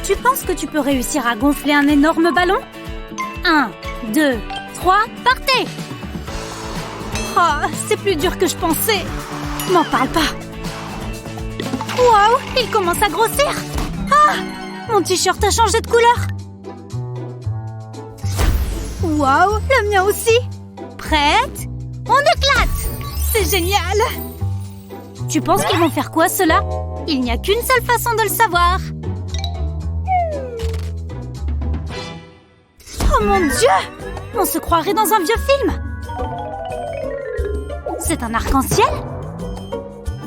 Tu penses que tu peux réussir à gonfler un énorme ballon? 1, 2, 3, partez! Oh, c'est plus dur que je pensais. M'en parle pas. Waouh, il commence à grossir. Ah, mon t-shirt a changé de couleur. Waouh, le mien aussi. Prête? On éclate! C'est génial! Tu penses qu'ils vont faire quoi, ceux-là? Il n'y a qu'une seule façon de le savoir. Oh mon Dieu! On se croirait dans un vieux film. C'est un arc-en-ciel?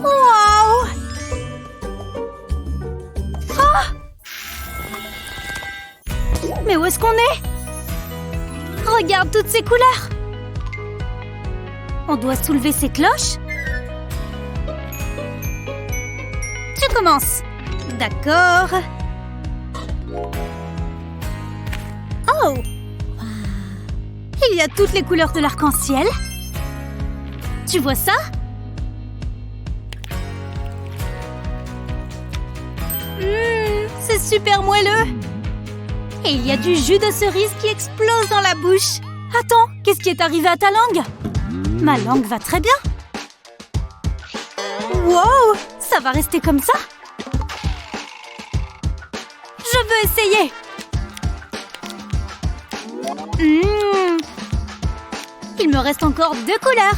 Waouh! Ah! Mais où est-ce qu'on est? Regarde toutes ces couleurs! On doit soulever ces cloches? Tu commences. D'accord. Oh! Il y a toutes les couleurs de l'arc-en-ciel. Tu vois ça? C'est super moelleux. Et il y a du jus de cerise qui explose dans la bouche. Attends, qu'est-ce qui est arrivé à ta langue? Ma langue va très bien. Wow, ça va rester comme ça? Je veux essayer. Il me reste encore 2 couleurs.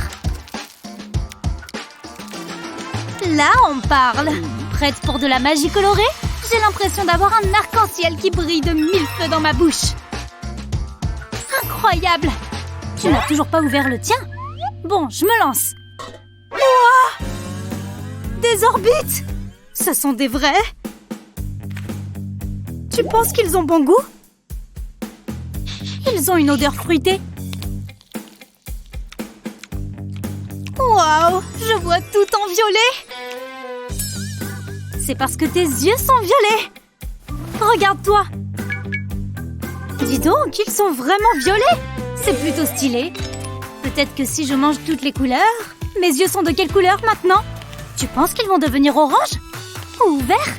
Là, on parle. Prête pour de la magie colorée? J'ai l'impression d'avoir un arc-en-ciel qui brille de 1000 feux dans ma bouche. Incroyable! Tu n'as toujours pas ouvert le tien? Bon, je me lance. Ouah! Des orbites! Ce sont des vrais? Tu penses qu'ils ont bon goût? Ils ont une odeur fruitée. Waouh! Je vois tout en violet! C'est parce que tes yeux sont violets! Regarde-toi! Dis donc, ils sont vraiment violets! C'est plutôt stylé. Peut-être que si je mange toutes les couleurs... Mes yeux sont de quelle couleur maintenant? Tu penses qu'ils vont devenir orange? Ou vert?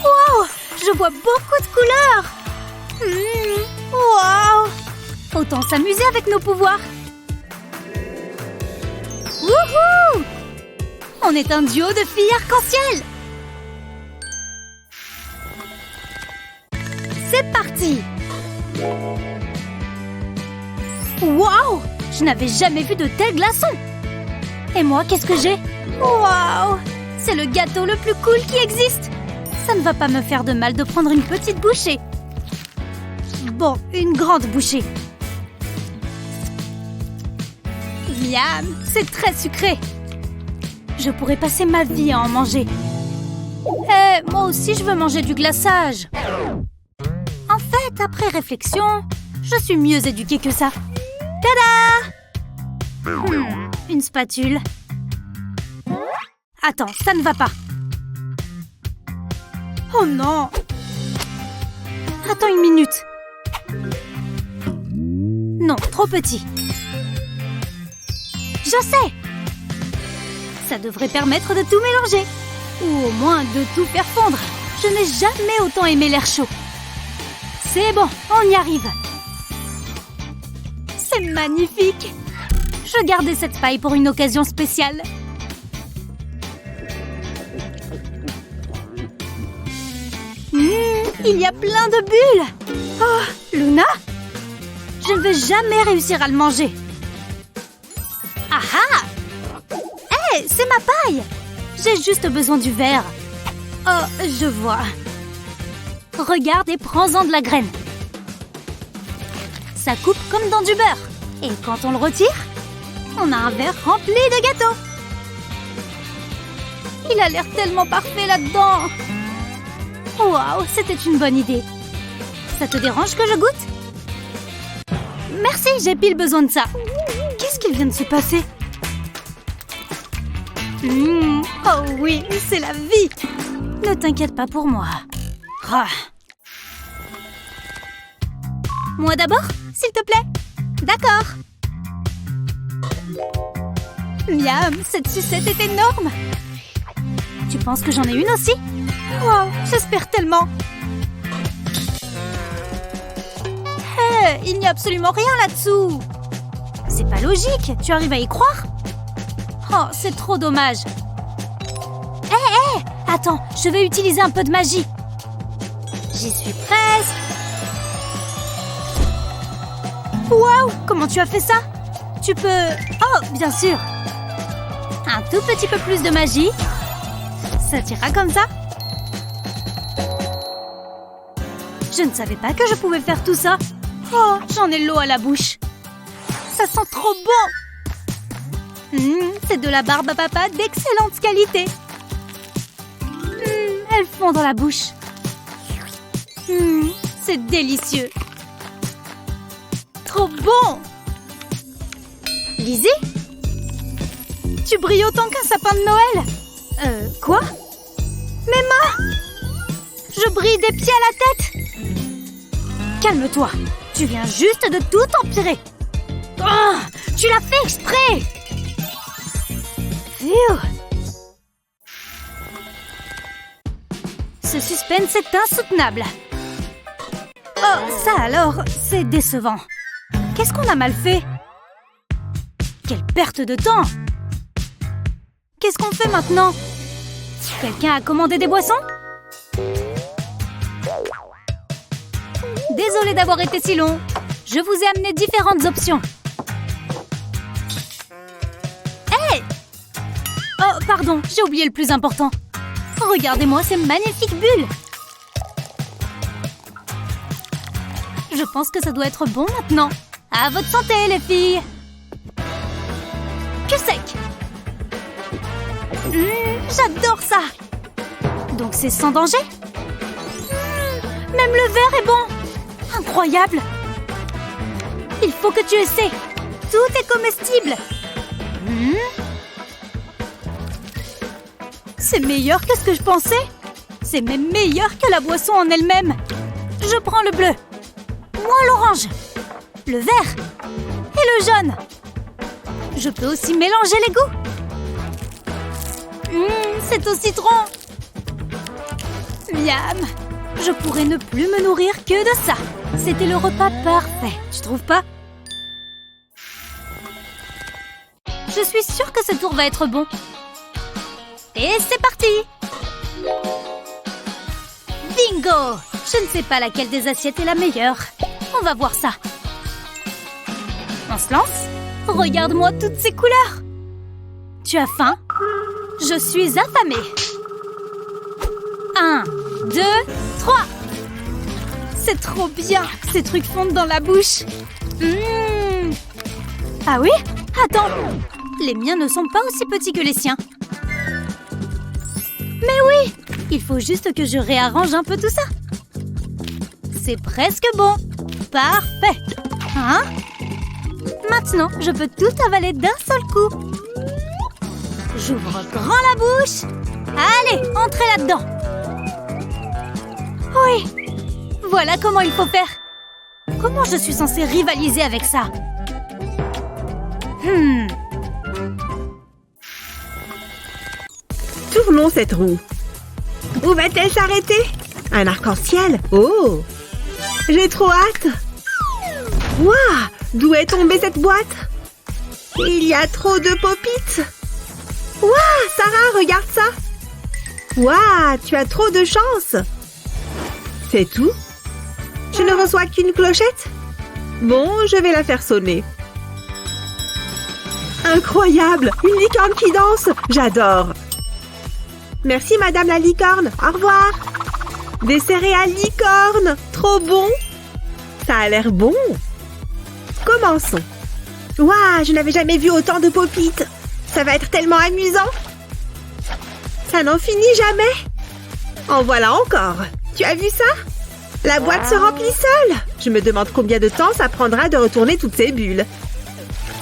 Waouh! Je vois beaucoup de couleurs! Waouh! Autant s'amuser avec nos pouvoirs! Wouhou! On est un duo de filles arc-en-ciel! C'est parti! Waouh! Je n'avais jamais vu de tels glaçons! Et moi, qu'est-ce que j'ai? Waouh! C'est le gâteau le plus cool qui existe! Ça ne va pas me faire de mal de prendre une petite bouchée. Bon, une grande bouchée. Miam! C'est très sucré! Je pourrais passer ma vie à en manger. Moi aussi, je veux manger du glaçage. En fait, après réflexion, je suis mieux éduquée que ça. Tada! Une spatule. Attends, ça ne va pas. Oh non! Attends une minute. Non, trop petit. Je sais! Ça devrait permettre de tout mélanger. Ou au moins de tout faire fondre. Je n'ai jamais autant aimé l'air chaud. C'est bon, on y arrive. C'est magnifique. Je gardais cette paille pour une occasion spéciale. Il y a plein de bulles. Oh, Luna? Je ne vais jamais réussir à le manger. Ah ah! Hé, c'est ma paille! J'ai juste besoin du verre. Oh, je vois. Regarde et prends-en de la graine. Ça coupe comme dans du beurre. Et quand on le retire, on a un verre rempli de gâteau. Il a l'air tellement parfait là-dedans. Waouh, c'était une bonne idée. Ça te dérange que je goûte? Merci, j'ai pile besoin de ça. Qu'est-ce qu'il vient de se passer? Oh oui, c'est la vie. Ne t'inquiète pas pour moi. Ah. Moi d'abord, s'il te plaît. D'accord. Miam, cette sucette est énorme. Tu penses que j'en ai une aussi? Wow, j'espère tellement. Il n'y a absolument rien là-dessous. C'est pas logique. Tu arrives à y croire? Oh, c'est trop dommage. Hé, attends, je vais utiliser un peu de magie. J'y suis presque. Waouh, comment tu as fait ça? Tu peux... Oh, bien sûr. Un tout petit peu plus de magie. Ça t'ira comme ça? Je ne savais pas que je pouvais faire tout ça. Oh, j'en ai l'eau à la bouche. Ça sent trop bon. C'est de la barbe à papa d'excellente qualité. Elles fond dans la bouche. C'est délicieux. Trop bon. Lizzie? Tu brilles autant qu'un sapin de Noël. Quoi? Mes mains! Je brille des pieds à la tête. Calme-toi. Tu viens juste de tout empirer. Oh, tu l'as fait exprès. Phew. Ce suspense est insoutenable. Oh, ça alors, c'est décevant. Qu'est-ce qu'on a mal fait? Quelle perte de temps! Qu'est-ce qu'on fait maintenant? Quelqu'un a commandé des boissons? Désolée d'avoir été si long. Je vous ai amené différentes options. Hé! Oh, pardon, j'ai oublié le plus important. Regardez-moi ces magnifiques bulles. Je pense que ça doit être bon maintenant. À votre santé, les filles. Que sec. J'adore ça. Donc c'est sans danger? Même le verre est bon. Incroyable. Il faut que tu essaies. Tout est comestible. C'est meilleur que ce que je pensais. C'est même meilleur que la boisson en elle-même. Je prends le bleu. Moi l'orange. Le vert. Et le jaune. Je peux aussi mélanger les goûts. C'est au citron. Miam. Je pourrais ne plus me nourrir que de ça. C'était le repas parfait, tu trouves pas? Je suis sûre que ce tour va être bon. Et c'est parti! Bingo! Je ne sais pas laquelle des assiettes est la meilleure. On va voir ça. On se lance? Regarde-moi toutes ces couleurs! Tu as faim? Je suis affamée. 1, 2, 3. C'est trop bien. Ces trucs fondent dans la bouche. Ah oui? Attends. Les miens ne sont pas aussi petits que les siens. Mais oui! Il faut juste que je réarrange un peu tout ça. C'est presque bon. Parfait. Hein? Maintenant, je peux tout avaler d'un seul coup. J'ouvre grand la bouche. Allez, entrez là-dedans. Oui. Voilà comment il faut faire. Comment je suis censée rivaliser avec ça? Tournons cette roue. Où va-t-elle s'arrêter? Un arc-en-ciel? Oh! J'ai trop hâte! Waouh! D'où est tombée cette boîte? Il y a trop de pop-it! Waouh! Sarah, regarde ça! Waouh! Tu as trop de chance! C'est tout? Je ne reçois qu'une clochette? Bon, je vais la faire sonner. Incroyable! Une licorne qui danse! J'adore! Merci, madame la licorne. Au revoir. Des céréales licorne. Trop bon. Ça a l'air bon. Commençons. Waouh, je n'avais jamais vu autant de pop-it. Ça va être tellement amusant. Ça n'en finit jamais. En voilà encore. Tu as vu ça? La boîte se remplit seule. Je me demande combien de temps ça prendra de retourner toutes ces bulles.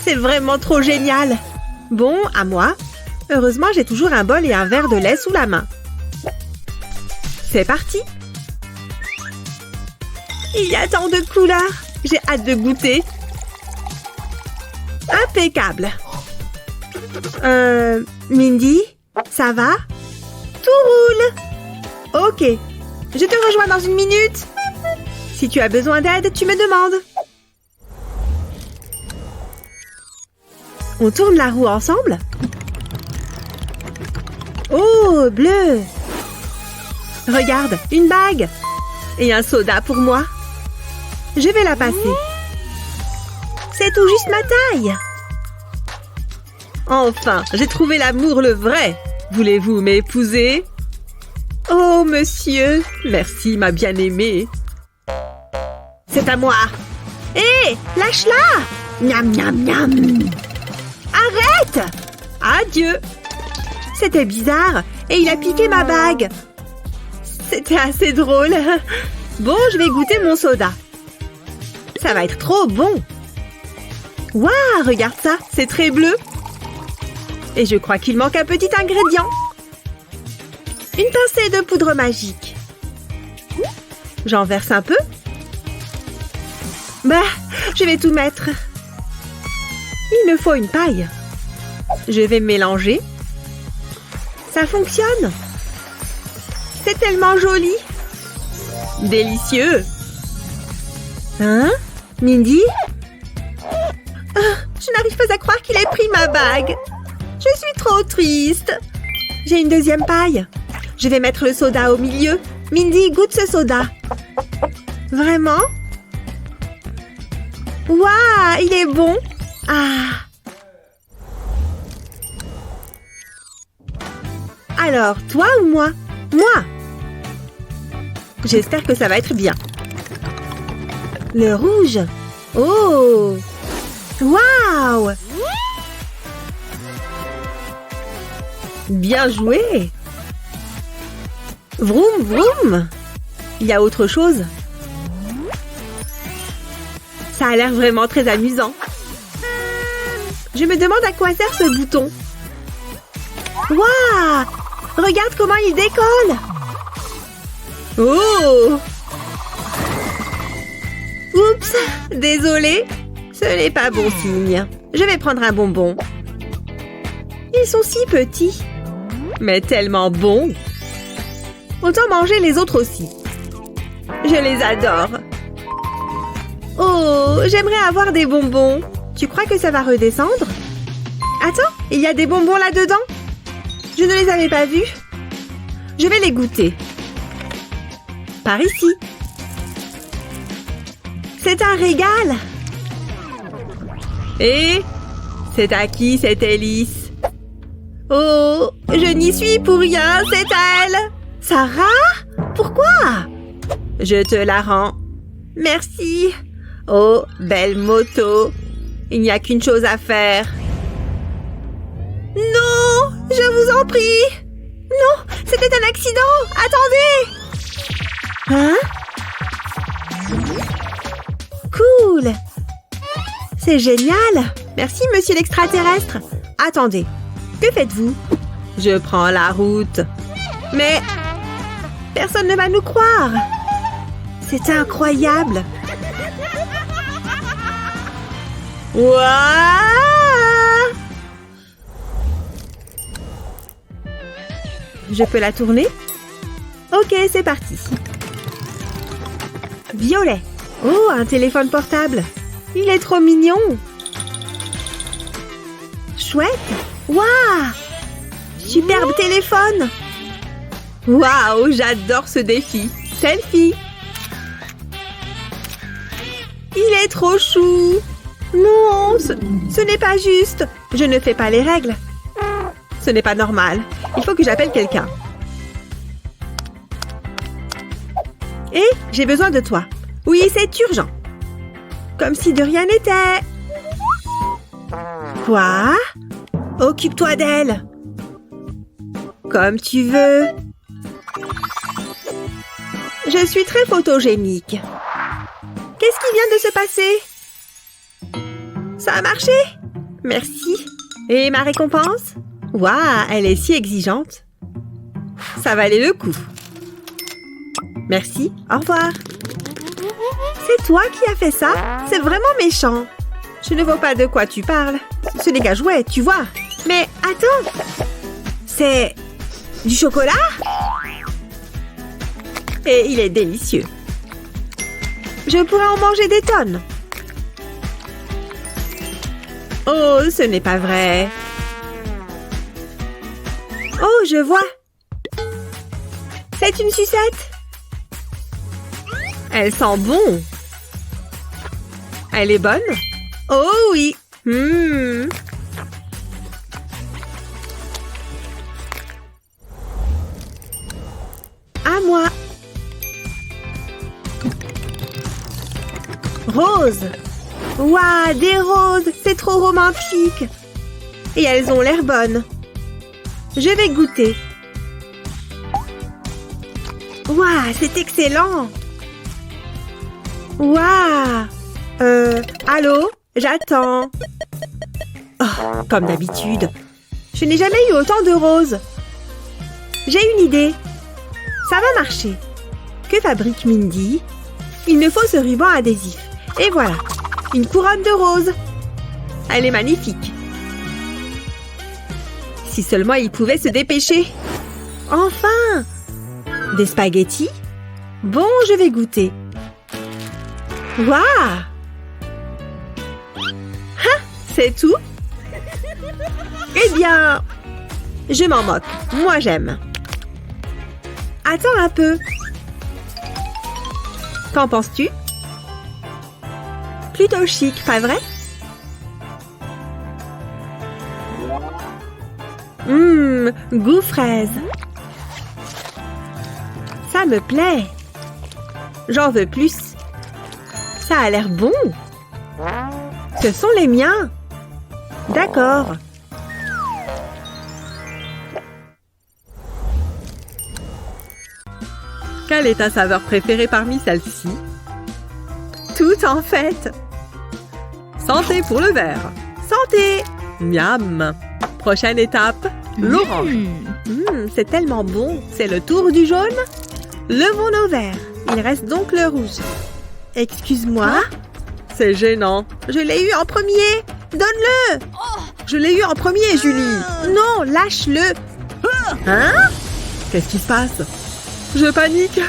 C'est vraiment trop génial. Bon, à moi. Heureusement, j'ai toujours un bol et un verre de lait sous la main. C'est parti! Il y a tant de couleurs! J'ai hâte de goûter! Impeccable! Mindy? Ça va? Tout roule! Ok, je te rejoins dans une minute! Si tu as besoin d'aide, tu me demandes! On tourne la roue ensemble. Oh, bleu! Regarde, une bague! Et un soda pour moi. Je vais la passer. C'est tout juste ma taille. Enfin, j'ai trouvé l'amour le vrai. Voulez-vous m'épouser? Oh, monsieur, merci, ma bien-aimée. C'est à moi. Hé, lâche-la! Miam, miam, miam. Arrête! Adieu. C'était bizarre et il a piqué ma bague. C'était assez drôle. Bon, je vais goûter mon soda. Ça va être trop bon. Waouh, regarde ça, c'est très bleu. Et je crois qu'il manque un petit ingrédient. Une pincée de poudre magique. J'en verse un peu. Bah, je vais tout mettre. Il me faut une paille. Je vais mélanger. Ça fonctionne. C'est tellement joli. Délicieux. Hein, Mindy? Je n'arrive pas à croire qu'il ait pris ma bague. Je suis trop triste. J'ai une deuxième paille. Je vais mettre le soda au milieu. Mindy, goûte ce soda. Vraiment? Waouh, il est bon. Ah. Alors, toi ou moi? Moi. J'espère que ça va être bien. Le rouge. Oh. Waouh. Bien joué. Vroom, vroom. Il y a autre chose. Ça a l'air vraiment très amusant. Je me demande à quoi sert ce bouton. Waouh! Regarde comment il décolle. Oh! Oups! Désolée. Ce n'est pas bon signe. Je vais prendre un bonbon. Ils sont si petits. Mais tellement bons. Autant manger les autres aussi. Je les adore. Oh, j'aimerais avoir des bonbons. Tu crois que ça va redescendre? Attends, il y a des bonbons là-dedans? Je ne les avais pas vus. Je vais les goûter. Par ici. C'est un régal. Et c'est à qui cette hélice? Oh, je n'y suis pour rien, c'est elle. Sarah? Pourquoi? Je te la rends. Merci. Oh, belle moto. Il n'y a qu'une chose à faire. Non, je vous en prie. Non, c'était un accident. Attendez. Hein? Cool. C'est génial. Merci, monsieur l'extraterrestre. Attendez, que faites-vous? Je prends la route. Mais personne ne va nous croire. C'est incroyable. Waouh! Je peux la tourner? Ok, c'est parti. Violet. Oh, un téléphone portable. Il est trop mignon. Chouette. Waouh! Superbe téléphone. Waouh, j'adore ce défi. Selfie. Il est trop chou. Non, ce n'est pas juste. Je ne fais pas les règles. Ce n'est pas normal. Il faut que j'appelle quelqu'un. Et j'ai besoin de toi. Oui, c'est urgent. Comme si de rien n'était. Quoi? Occupe-toi d'elle. Comme tu veux. Je suis très photogénique. Qu'est-ce qui vient de se passer? Ça a marché? Merci. Et ma récompense? Waouh, elle est si exigeante. Ça valait le coup. Merci, au revoir. C'est toi qui as fait ça? C'est vraiment méchant. Je ne vois pas de quoi tu parles. Ce n'est qu'un jouet, tu vois. Mais attends. C'est du chocolat? Et il est délicieux. Je pourrais en manger des tonnes. Oh, ce n'est pas vrai. Oh, je vois. C'est une sucette. Elle sent bon. Elle est bonne? Oh oui. À moi. Rose. Waouh, des roses, c'est trop romantique. Et elles ont l'air bonnes. Je vais goûter. Waouh, c'est excellent. Waouh. Allô? J'attends. Oh, comme d'habitude. Je n'ai jamais eu autant de roses. J'ai une idée. Ça va marcher. Que fabrique Mindy? Il me faut ce ruban adhésif. Et voilà, une couronne de roses. Elle est magnifique. Si seulement il pouvait se dépêcher. Enfin! Des spaghettis? Bon, je vais goûter. Waouh! Ah, c'est tout? Eh bien, je m'en moque. Moi, j'aime. Attends un peu. Qu'en penses-tu? Plutôt chic, pas vrai? Goût fraise. Ça me plaît. J'en veux plus. Ça a l'air bon. Ce sont les miens. D'accord. Quelle est ta saveur préférée parmi celles-ci? Toutes en fait. Santé pour le verre. Santé. Miam. Prochaine étape, l'orange. C'est tellement bon. C'est le tour du jaune. Levons nos verres. Il reste donc le rouge. Excuse-moi. C'est gênant. Je l'ai eu en premier. Donne-le. Je l'ai eu en premier, Julie. Non, lâche-le. Hein? Qu'est-ce qui se passe? Je panique.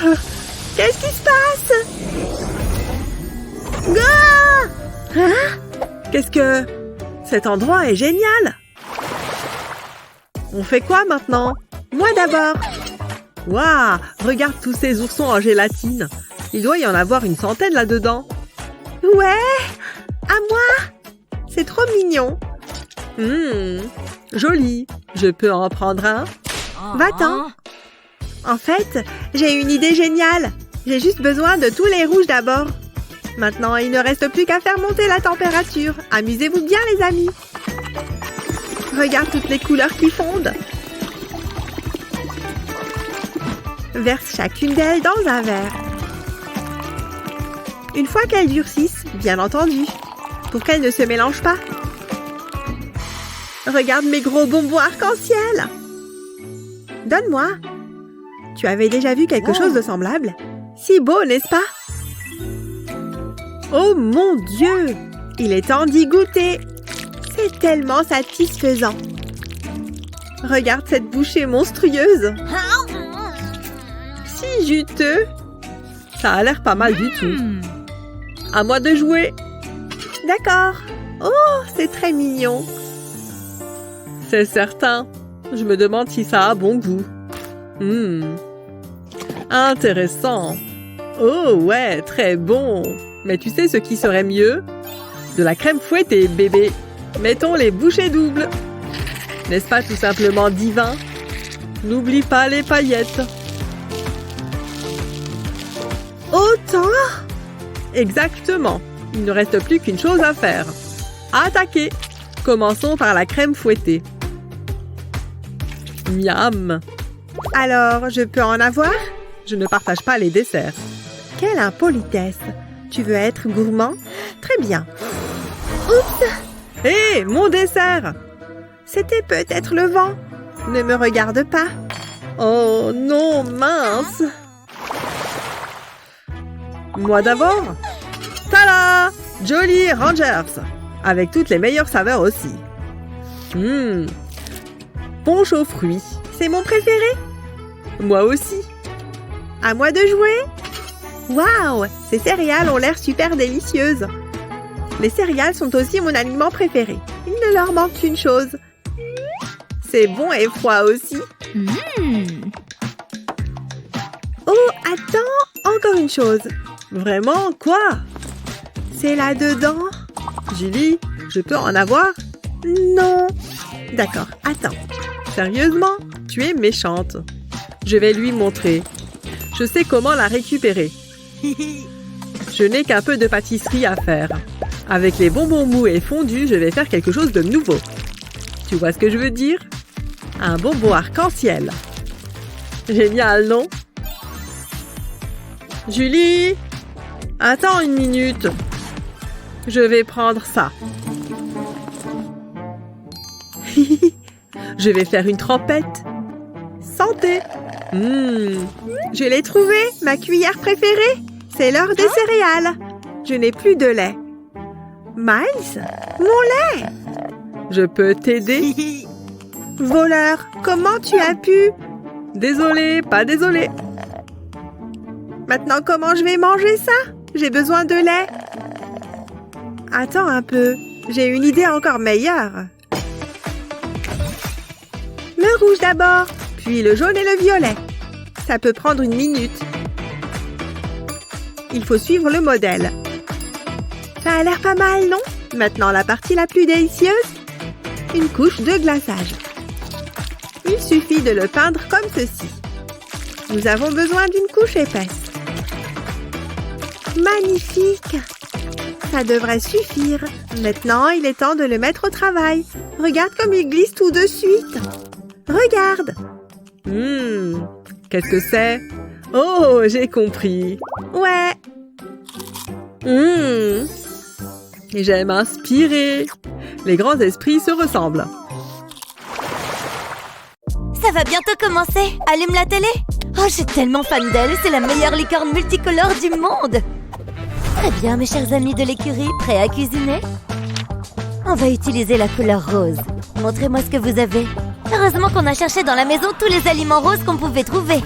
Qu'est-ce qui se passe? Ah! Hein? Qu'est-ce que... Cet endroit est génial. On fait quoi maintenant? Moi d'abord. Waouh! Regarde tous ces oursons en gélatine. Il doit y en avoir une centaine là-dedans. Ouais! À moi! C'est trop mignon. Joli. Je peux en prendre un? Va-t'en. En fait, j'ai une idée géniale. J'ai juste besoin de tous les rouges d'abord. Maintenant, il ne reste plus qu'à faire monter la température. Amusez-vous bien, les amis. Regarde toutes les couleurs qui fondent. Verse chacune d'elles dans un verre. Une fois qu'elles durcissent, bien entendu, pour qu'elles ne se mélangent pas. Regarde mes gros bonbons arc-en-ciel. Donne-moi. Tu avais déjà vu quelque chose de semblable? Si beau, n'est-ce pas? Oh mon Dieu! Il est temps d'y goûter. C'est tellement satisfaisant. Regarde cette bouchée monstrueuse. Si juteux. Ça a l'air pas mal du tout. À moi de jouer. D'accord. Oh, c'est très mignon. C'est certain. Je me demande si ça a bon goût. Intéressant. Oh ouais, très bon. Mais tu sais ce qui serait mieux? De la crème fouettée, bébé. Mettons les bouchées doubles. N'est-ce pas tout simplement divin? N'oublie pas les paillettes. Autant? Exactement. Il ne reste plus qu'une chose à faire. Attaquer. Commençons par la crème fouettée. Miam. Alors, je peux en avoir? Je ne partage pas les desserts. Quelle impolitesse! Tu veux être gourmand? Très bien. Oups! Hé, mon dessert! C'était peut-être le vent. Ne me regarde pas. Oh non, mince! Moi d'abord? Tada! Jolly Rangers! Avec toutes les meilleures saveurs aussi. Punch aux fruits. C'est mon préféré. Moi aussi. À moi de jouer. Waouh! Ces céréales ont l'air super délicieuses. Les céréales sont aussi mon aliment préféré. Il ne leur manque qu'une chose. C'est bon et froid aussi. Oh, attends, encore une chose. Vraiment, quoi? C'est là-dedans? Julie, je peux en avoir? Non. D'accord, attends. Sérieusement, tu es méchante. Je vais lui montrer. Je sais comment la récupérer. Je n'ai qu'un peu de pâtisserie à faire. Avec les bonbons mous et fondus, je vais faire quelque chose de nouveau. Tu vois ce que je veux dire? Un bonbon arc-en-ciel. Génial, non? Julie, attends une minute. Je vais prendre ça. Je vais faire une trempette. Santé! Je l'ai trouvé, ma cuillère préférée. C'est l'heure des céréales. Je n'ai plus de lait. Miles, mon lait! Je peux t'aider? Voleur, comment tu as pu? Désolé, pas désolé. Maintenant, comment je vais manger ça? J'ai besoin de lait. Attends un peu, j'ai une idée encore meilleure. Le rouge d'abord, puis le jaune et le violet. Ça peut prendre une minute. Il faut suivre le modèle. Ça a l'air pas mal, non? Maintenant, la partie la plus délicieuse. Une couche de glaçage. Il suffit de le peindre comme ceci. Nous avons besoin d'une couche épaisse. Magnifique! Ça devrait suffire. Maintenant, il est temps de le mettre au travail. Regarde comme il glisse tout de suite. Regarde! Qu'est-ce que c'est? Oh, j'ai compris. Ouais. J'aime inspirer. Les grands esprits se ressemblent. Ça va bientôt commencer. Allume la télé. Oh, je suis tellement fan d'elle. C'est la meilleure licorne multicolore du monde. Très bien, mes chers amis de l'écurie, prêts à cuisiner? On va utiliser la couleur rose. Montrez-moi ce que vous avez. Heureusement qu'on a cherché dans la maison tous les aliments roses qu'on pouvait trouver.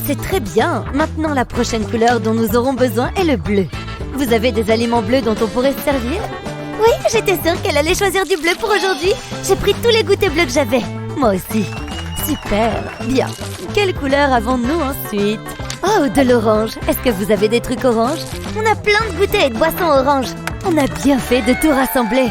C'est très bien. Maintenant, la prochaine couleur dont nous aurons besoin est le bleu. Vous avez des aliments bleus dont on pourrait se servir? Oui, j'étais sûre qu'elle allait choisir du bleu pour aujourd'hui. J'ai pris tous les goûters bleus que j'avais. Moi aussi. Super. Bien. Quelle couleur avons-nous ensuite? Oh, de l'orange. Est-ce que vous avez des trucs oranges? On a plein de goûters et de boissons oranges. On a bien fait de tout rassembler.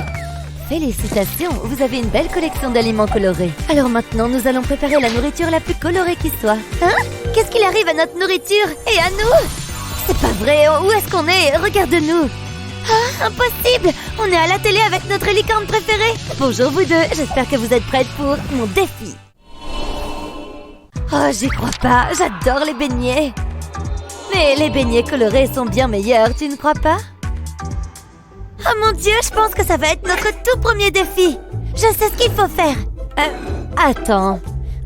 Félicitations, vous avez une belle collection d'aliments colorés. Alors maintenant, nous allons préparer la nourriture la plus colorée qui soit. Hein? Qu'est-ce qu'il arrive à notre nourriture? Et à nous? C'est pas vrai, où est-ce qu'on est? Regarde-nous. Ah, impossible! On est à la télé avec notre licorne préférée. Bonjour vous deux, j'espère que vous êtes prêtes pour mon défi. Oh, j'y crois pas, j'adore les beignets. Mais les beignets colorés sont bien meilleurs, tu ne crois pas? Oh mon Dieu, je pense que ça va être notre tout premier défi. Je sais ce qu'il faut faire. Attends.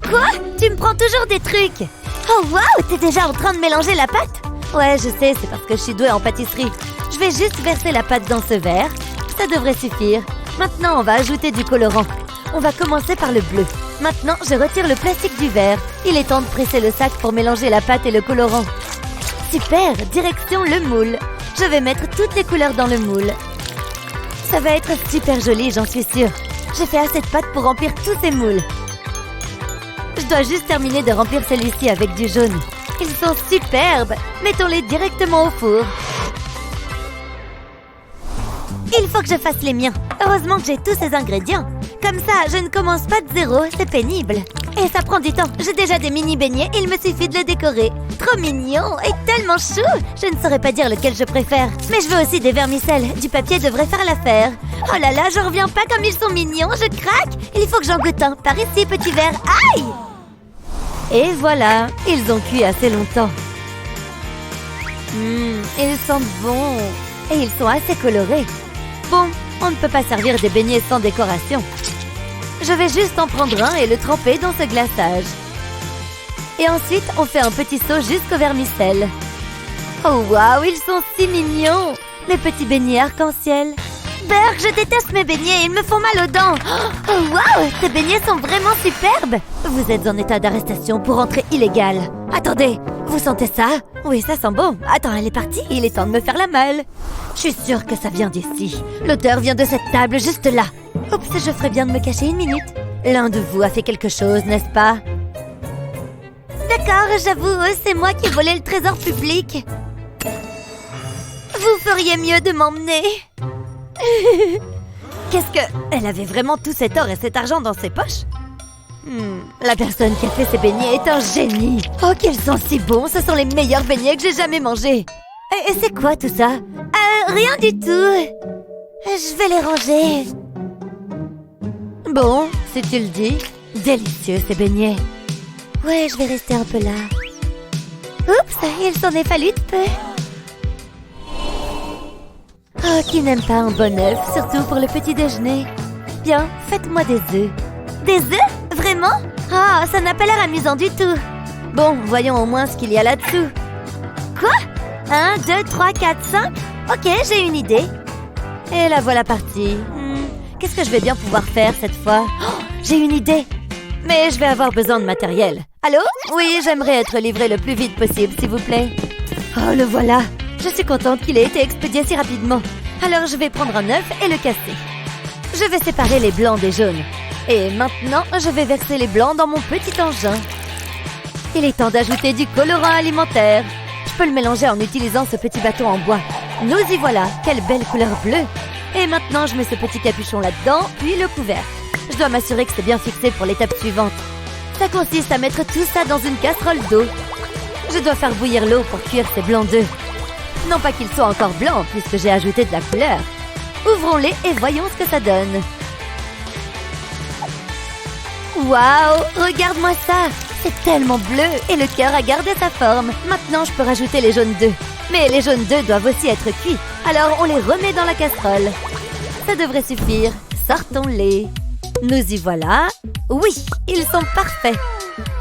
Quoi? Tu me prends toujours des trucs. Oh waouh, t'es déjà en train de mélanger la pâte? Ouais, je sais, c'est parce que je suis douée en pâtisserie. Je vais juste verser la pâte dans ce verre. Ça devrait suffire. Maintenant, on va ajouter du colorant. On va commencer par le bleu. Maintenant, je retire le plastique du verre. Il est temps de presser le sac pour mélanger la pâte et le colorant. Super, direction le moule. Je vais mettre toutes les couleurs dans le moule. Ça va être super joli, j'en suis sûre. J'ai fait assez de pâte pour remplir tous ces moules. Je dois juste terminer de remplir celui-ci avec du jaune. Ils sont superbes. Mettons-les directement au four. Il faut que je fasse les miens. Heureusement que j'ai tous ces ingrédients. Comme ça, je ne commence pas de zéro, c'est pénible. Et ça prend du temps. J'ai déjà des mini beignets, il me suffit de les décorer. Trop mignon et tellement chou. Je ne saurais pas dire lequel je préfère. Mais je veux aussi des vermicelles. Du papier devrait faire l'affaire. Oh là là, j'en reviens pas comme ils sont mignons, je craque. Il faut que j'en goûte un. Par ici, petit verre. Aïe! Et voilà, ils ont cuit assez longtemps. Ils sentent bon. Et ils sont assez colorés. Bon, on ne peut pas servir des beignets sans décoration. Je vais juste en prendre un et le tremper dans ce glaçage. Et ensuite, on fait un petit saut jusqu'au vermicelle. Oh waouh, ils sont si mignons! Mes petits beignets arc-en-ciel. Berk, je déteste mes beignets, ils me font mal aux dents. Oh, waouh, tes beignets sont vraiment superbes. Vous êtes en état d'arrestation pour entrée illégale. Attendez, vous sentez ça? Oui, ça sent bon. Attends, elle est partie, il est temps de me faire la malle. Je suis sûre que ça vient d'ici. L'odeur vient de cette table juste là. Oups, je ferais bien de me cacher une minute. L'un de vous a fait quelque chose, n'est-ce pas? D'accord, j'avoue, c'est moi qui ai volé le trésor public. Vous feriez mieux de m'emmener. Qu'est-ce que... Elle avait vraiment tout cet or et cet argent dans ses poches? La personne qui a fait ces beignets est un génie. Oh, qu'ils sont si bons, ce sont les meilleurs beignets que j'ai jamais mangés. Et c'est quoi tout ça? Rien du tout. Je vais les ranger. Bon, si tu le dis. Délicieux ces beignets. Ouais, je vais rester un peu là. Oups, il s'en est fallu de peu. Oh, qui n'aime pas un bon œuf, surtout pour le petit déjeuner. Bien, faites-moi des œufs. Des œufs? Vraiment? Ah, ça n'a pas l'air amusant du tout. Bon, voyons au moins ce qu'il y a là-dessous. Quoi? 1, 2, 3, 4, 5? Ok, j'ai une idée. Et la voilà partie. Qu'est-ce que je vais bien pouvoir faire cette fois? Oh, j'ai une idée. Mais je vais avoir besoin de matériel. Allô? Oui, j'aimerais être livré le plus vite possible, s'il vous plaît. Oh, le voilà. Je suis contente qu'il ait été expédié si rapidement. Alors, je vais prendre un œuf et le casser. Je vais séparer les blancs des jaunes. Et maintenant, je vais verser les blancs dans mon petit engin. Il est temps d'ajouter du colorant alimentaire. Je peux le mélanger en utilisant ce petit bâton en bois. Nous y voilà. Quelle belle couleur bleue. Et maintenant, je mets ce petit capuchon là-dedans, puis le couvercle. Je dois m'assurer que c'est bien fixé pour l'étape suivante. Ça consiste à mettre tout ça dans une casserole d'eau. Je dois faire bouillir l'eau pour cuire ces blancs d'œufs. Non pas qu'ils soient encore blancs, puisque j'ai ajouté de la couleur. Ouvrons-les et voyons ce que ça donne. Waouh, regarde-moi ça. C'est tellement bleu et le cœur a gardé sa forme. Maintenant, je peux rajouter les jaunes d'œufs. Mais les jaunes d'œufs doivent aussi être cuits. Alors, on les remet dans la casserole. Ça devrait suffire. Sortons-les. Nous y voilà. Oui, ils sont parfaits.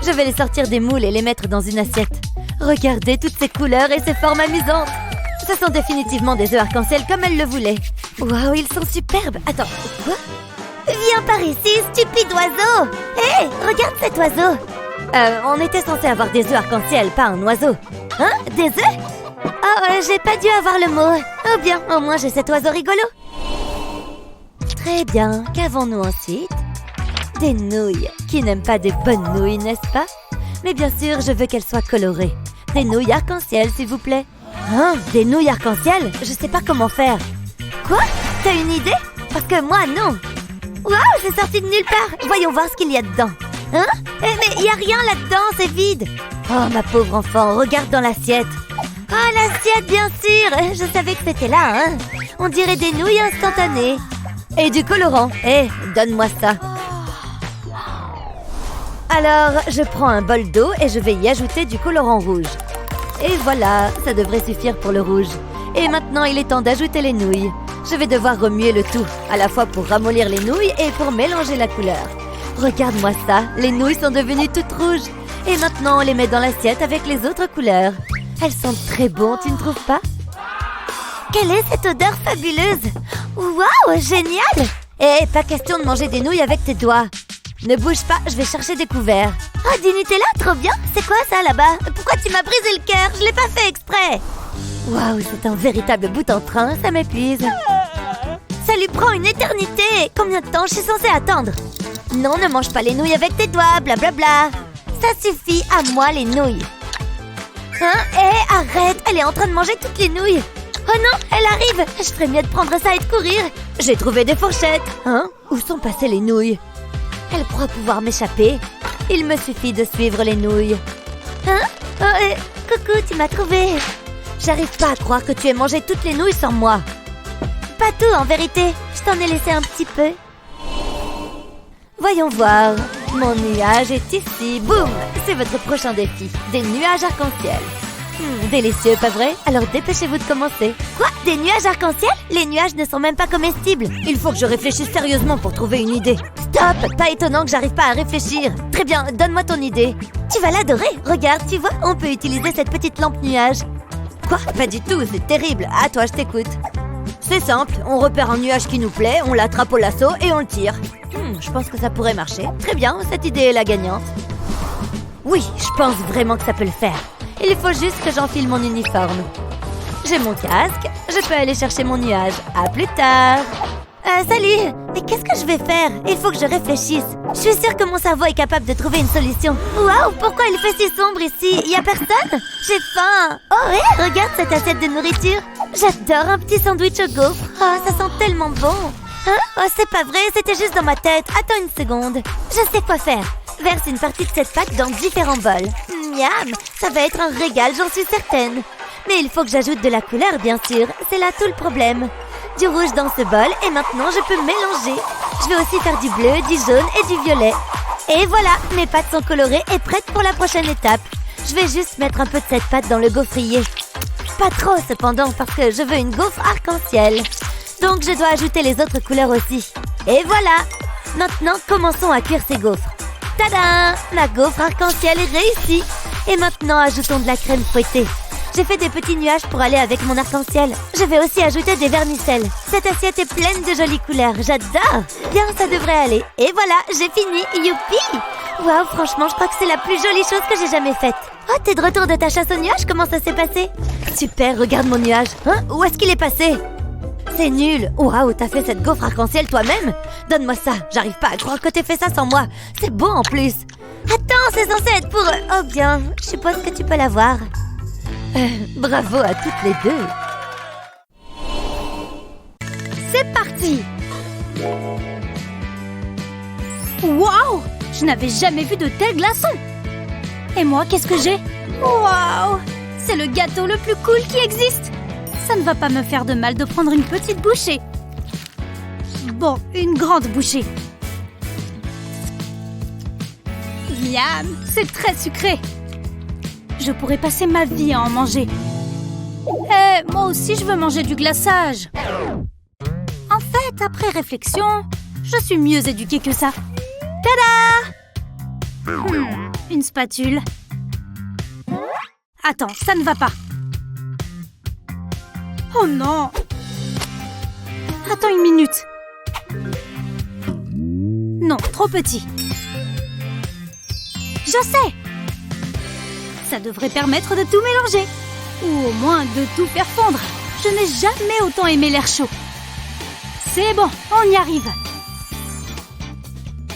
Je vais les sortir des moules et les mettre dans une assiette. Regardez toutes ces couleurs et ces formes amusantes. Ce sont définitivement des œufs arc-en-ciel comme elle le voulait. Waouh, ils sont superbes. Attends, quoi? Viens par ici, stupide oiseau. Hé, regarde cet oiseau. On était censé avoir des œufs arc-en-ciel, pas un oiseau. Hein? Des œufs? Oh, j'ai pas dû avoir le mot. Oh bien, au moins j'ai cet oiseau rigolo. Très bien, qu'avons-nous ensuite? Des nouilles. Qui n'aime pas des bonnes nouilles, n'est-ce pas? Mais bien sûr, je veux qu'elles soient colorées. Des nouilles arc-en-ciel, s'il vous plaît. Hein? Des nouilles arc-en-ciel? Je sais pas comment faire. Quoi? T'as une idée? Parce que moi, non. Waouh, c'est sorti de nulle part. Voyons voir ce qu'il y a dedans. Hein? Mais il y a rien là-dedans, c'est vide. Oh, ma pauvre enfant, regarde dans l'assiette. Oh, l'assiette, bien sûr. Je savais que c'était là, hein. On dirait des nouilles instantanées. Et du colorant. Donne-moi ça. Alors, je prends un bol d'eau et je vais y ajouter du colorant rouge. Et voilà, ça devrait suffire pour le rouge. Et maintenant, il est temps d'ajouter les nouilles. Je vais devoir remuer le tout, à la fois pour ramollir les nouilles et pour mélanger la couleur. Regarde-moi ça, les nouilles sont devenues toutes rouges. Et maintenant, on les met dans l'assiette avec les autres couleurs. Elles sont très bonnes, tu ne trouves pas? Quelle est cette odeur fabuleuse? Waouh, génial! Pas question de manger des nouilles avec tes doigts. Ne bouge pas, je vais chercher des couverts. Oh, du Nutella, trop bien! C'est quoi ça là-bas? Pourquoi tu m'as brisé le cœur? Je l'ai pas fait exprès! Waouh, c'est un véritable bout en train, ça m'épuise. Ça lui prend une éternité! Combien de temps je suis censée attendre? Non, ne mange pas les nouilles avec tes doigts, blablabla. Ça suffit, à moi les nouilles. Hein? Arrête! Elle est en train de manger toutes les nouilles! Oh non, elle arrive! Je ferais mieux de prendre ça et de courir! J'ai trouvé des fourchettes! Hein? Où sont passées les nouilles? Elle croit pouvoir m'échapper. Il me suffit de suivre les nouilles. Hein? Oh, coucou, tu m'as trouvé. J'arrive pas à croire que tu aies mangé toutes les nouilles sans moi. Pas tout, en vérité. Je t'en ai laissé un petit peu. Voyons voir. Mon nuage est ici. Boum! C'est votre prochain défi. Des nuages arc-en-ciel. Délicieux, pas vrai? Alors dépêchez-vous de commencer. Quoi? Des nuages arc-en-ciel? Les nuages ne sont même pas comestibles. Il faut que je réfléchisse sérieusement pour trouver une idée. Stop! Pas étonnant que j'arrive pas à réfléchir. Très bien, donne-moi ton idée. Tu vas l'adorer. Regarde, tu vois, on peut utiliser cette petite lampe nuage. Quoi? Pas du tout, c'est terrible. À toi, je t'écoute. C'est simple, on repère un nuage qui nous plaît, on l'attrape au lasso et on le tire. Je pense que ça pourrait marcher. Très bien, cette idée est la gagnante. Oui, je pense vraiment que ça peut le faire. Il faut juste que j'enfile mon uniforme. J'ai mon casque, je peux aller chercher mon nuage. À plus tard. Salut! Mais qu'est-ce que je vais faire? Il faut que je réfléchisse. Je suis sûre que mon cerveau est capable de trouver une solution. Waouh, pourquoi il fait si sombre ici? Y a personne? J'ai faim! Oh ouais, regarde cette assiette de nourriture. J'adore un petit sandwich au gaufre. Oh, ça sent tellement bon. Hein? Oh, c'est pas vrai, c'était juste dans ma tête. Attends une seconde. Je sais quoi faire. Verse une partie de cette pâte dans différents bols. Miam! Ça va être un régal, j'en suis certaine. Mais il faut que j'ajoute de la couleur, bien sûr. C'est là tout le problème. Du rouge dans ce bol et maintenant je peux mélanger. Je vais aussi faire du bleu, du jaune et du violet. Et voilà, mes pâtes sont colorées et prêtes pour la prochaine étape. Je vais juste mettre un peu de cette pâte dans le gaufrier. Pas trop cependant parce que je veux une gaufre arc-en-ciel. Donc je dois ajouter les autres couleurs aussi. Et voilà! Maintenant commençons à cuire ces gaufres. Tada! Ma gaufre arc-en-ciel est réussie. Et maintenant ajoutons de la crème fouettée. J'ai fait des petits nuages pour aller avec mon arc-en-ciel. Je vais aussi ajouter des vermicelles. Cette assiette est pleine de jolies couleurs. J'adore! Bien, ça devrait aller. Et voilà, j'ai fini. Youpi! Waouh, franchement, je crois que c'est la plus jolie chose que j'ai jamais faite. Oh, t'es de retour de ta chasse aux nuages? Comment ça s'est passé? Super, regarde mon nuage. Hein? Où est-ce qu'il est passé? C'est nul. Waouh, t'as fait cette gaufre arc-en-ciel toi-même? Donne-moi ça. J'arrive pas à croire que t'aies fait ça sans moi. C'est beau en plus. Attends, c'est censé être pour... Oh bien, je suppose que tu peux l'avoir. Bravo à toutes les deux. C'est parti! Waouh! Je n'avais jamais vu de tels glaçons! Et moi, qu'est-ce que j'ai? Waouh! C'est le gâteau le plus cool qui existe! Ça ne va pas me faire de mal de prendre une petite bouchée. Bon, une grande bouchée. Miam! C'est très sucré! Je pourrais passer ma vie à en manger. Moi aussi, je veux manger du glaçage. En fait, après réflexion, je suis mieux éduquée que ça. Tada! Une spatule. Attends, ça ne va pas. Oh non! Attends une minute. Non, trop petit. Je sais! Ça devrait permettre de tout mélanger. Ou au moins de tout faire fondre. Je n'ai jamais autant aimé l'air chaud. C'est bon, on y arrive.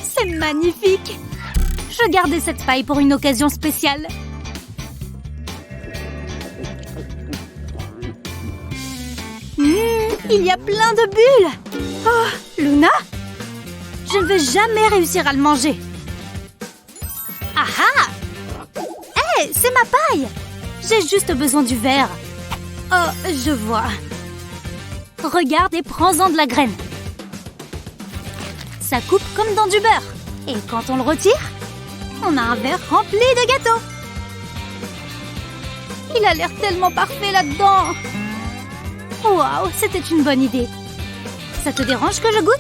C'est magnifique. Je gardais cette paille pour une occasion spéciale. Il y a plein de bulles. Oh, Luna? Je ne vais jamais réussir à le manger. Ah ah! C'est ma paille! J'ai juste besoin du verre. Oh, je vois. Regarde et prends-en de la graine. Ça coupe comme dans du beurre. Et quand on le retire, on a un verre rempli de gâteau. Il a l'air tellement parfait là-dedans. Waouh, c'était une bonne idée. Ça te dérange que je goûte?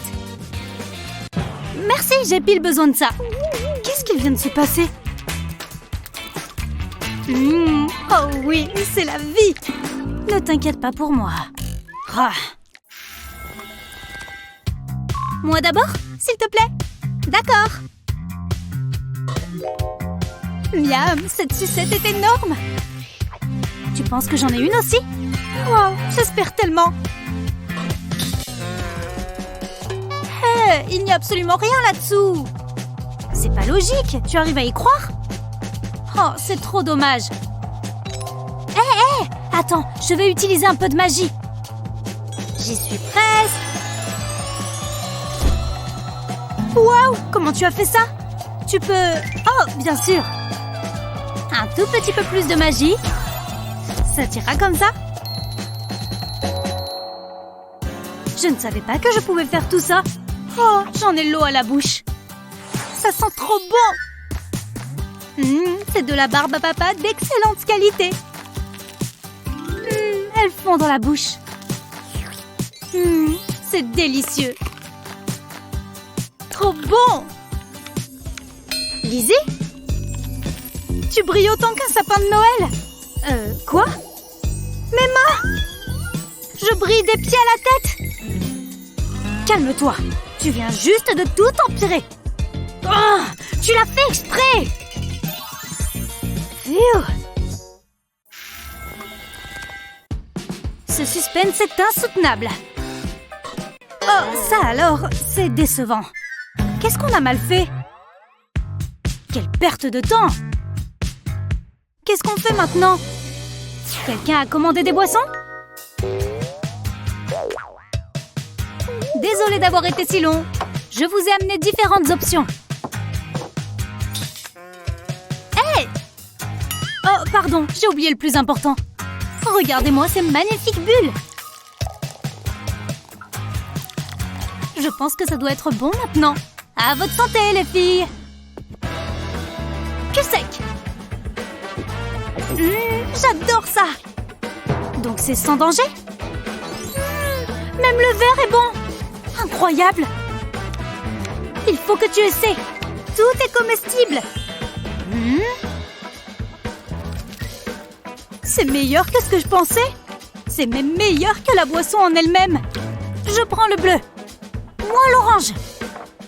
Merci, j'ai pile besoin de ça. Qu'est-ce qu'il vient de se passer? Oh oui, c'est la vie. Ne t'inquiète pas pour moi. Ah. Moi d'abord, s'il te plaît. D'accord. Miam, cette sucette est énorme. Tu penses que j'en ai une aussi? Wow, j'espère tellement. Il n'y a absolument rien là-dessous. C'est pas logique, tu arrives à y croire? Oh, c'est trop dommage. Hé, attends, je vais utiliser un peu de magie. J'y suis presque. Waouh, comment tu as fait ça? Tu peux... Oh, bien sûr. Un tout petit peu plus de magie. Ça t'ira comme ça? Je ne savais pas que je pouvais faire tout ça. Oh, j'en ai l'eau à la bouche. Ça sent trop bon. C'est de la barbe à papa d'excellente qualité. Elles fond dans la bouche. C'est délicieux. Trop bon. Lizzie? Tu brilles autant qu'un sapin de Noël. Quoi? Mes mains? Je le bris des pieds à la tête. Calme-toi. Tu viens juste de tout empirer. Oh, tu l'as fait exprès. Phew. Ce suspense est insoutenable. Oh, ça alors, c'est décevant. Qu'est-ce qu'on a mal fait? Quelle perte de temps! Qu'est-ce qu'on fait maintenant? Quelqu'un a commandé des boissons? Désolée d'avoir été si long. Je vous ai amené différentes options. Hé! Oh, pardon, j'ai oublié le plus important. Regardez-moi ces magnifiques bulles. Je pense que ça doit être bon maintenant. À votre santé, les filles. Que sec. J'adore ça. Donc c'est sans danger? Même le verre est bon. Incroyable. Il faut que tu essaies. Tout est comestible. C'est meilleur que ce que je pensais. C'est même meilleur que la boisson en elle-même. Je prends le bleu. Moi l'orange.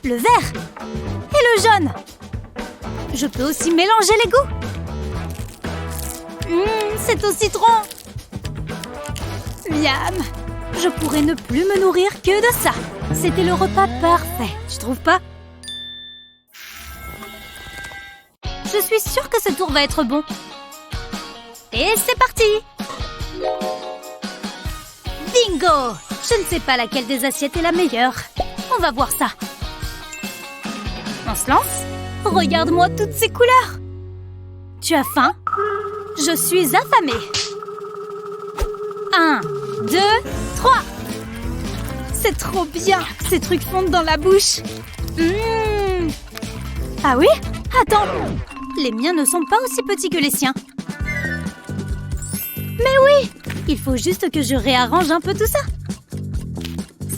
Le vert. Et le jaune. Je peux aussi mélanger les goûts. C'est au citron. Miam. Je pourrais ne plus me nourrir que de ça. C'était le repas parfait, tu trouves pas? Je suis sûre que ce tour va être bon. Et c'est parti! Bingo! Je ne sais pas laquelle des assiettes est la meilleure. On va voir ça. On se lance? Regarde-moi toutes ces couleurs! Tu as faim? Je suis affamée. 1, 2, 3. C'est trop bien. Ces trucs fondent dans la bouche. Ah oui? Attends. Les miens ne sont pas aussi petits que les siens. Mais oui! Il faut juste que je réarrange un peu tout ça.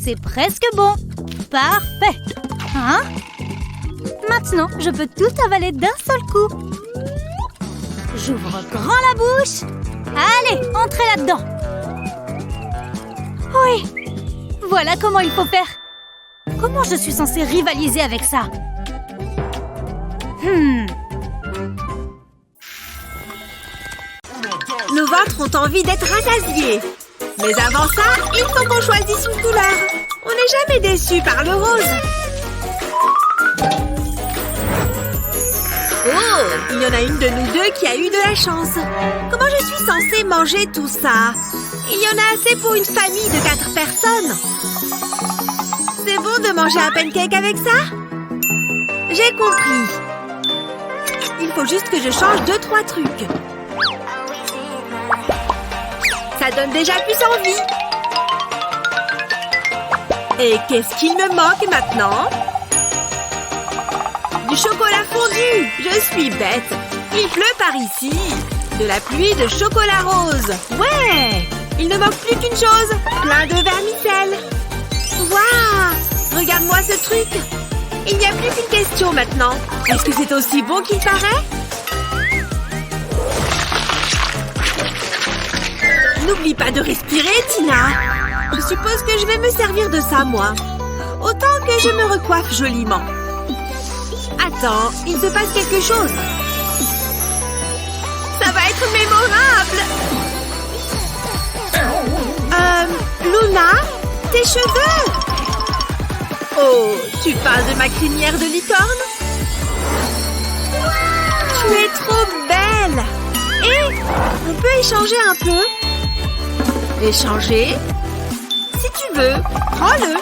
C'est presque bon. Parfait. Hein? Maintenant, je peux tout avaler d'un seul coup. J'ouvre grand la bouche. Allez, entrez là-dedans. Oui. Voilà comment il faut faire. Comment je suis censée rivaliser avec ça? Nos ventres ont envie d'être rassasiés. Mais avant ça, il faut qu'on choisisse une couleur. On n'est jamais déçu par le rose. Oh, il y en a une de nous deux qui a eu de la chance. Comment je suis censée manger tout ça? Il y en a assez pour une famille de 4 personnes. C'est bon de manger un pancake avec ça? J'ai compris. Il faut juste que je change 2-3 trucs. Ça donne déjà plus envie. Et qu'est-ce qu'il me manque maintenant? Du chocolat fondu. Je suis bête. Il pleut par ici. De la pluie de chocolat rose. Ouais! Il ne manque plus qu'une chose. Plein de vermicelle. Waouh! Regarde-moi ce truc. Il n'y a plus qu'une question maintenant. Est-ce que c'est aussi bon qu'il paraît? N'oublie pas de respirer, Tina. Je suppose que je vais me servir de ça, moi. Autant que je me recoiffe joliment. Attends, il se passe quelque chose. Ça va être mémorable. Luna, tes cheveux. Oh, tu parles de ma crinière de licorne? Tu es trop belle. Et on peut échanger un peu? Échanger? Si tu veux, prends-le.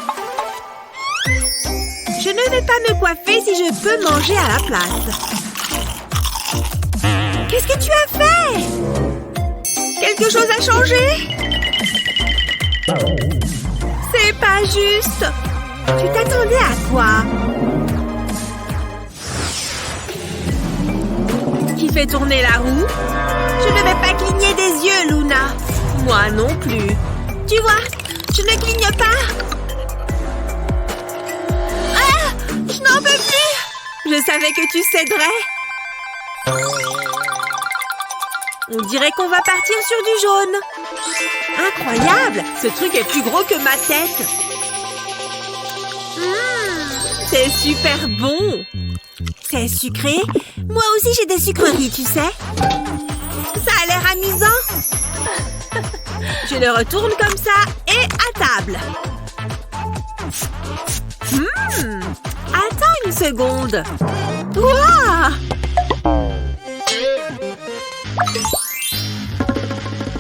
Je ne vais pas me coiffer si je peux manger à la place. Qu'est-ce que tu as fait? Quelque chose a changé? C'est pas juste. Tu t'attendais à quoi? Qui fait tourner la roue? Je ne vais pas cligner des yeux, Luna. Moi non plus. Tu vois, je ne cligne pas. Ah! Je n'en peux plus! Je savais que tu céderais. On dirait qu'on va partir sur du jaune. Incroyable! Ce truc est plus gros que ma tête. C'est super bon. C'est sucré. Moi aussi, j'ai des sucreries, tu sais. Ça a l'air amusant. Je le retourne comme ça et à table. Attends une seconde. Ouah!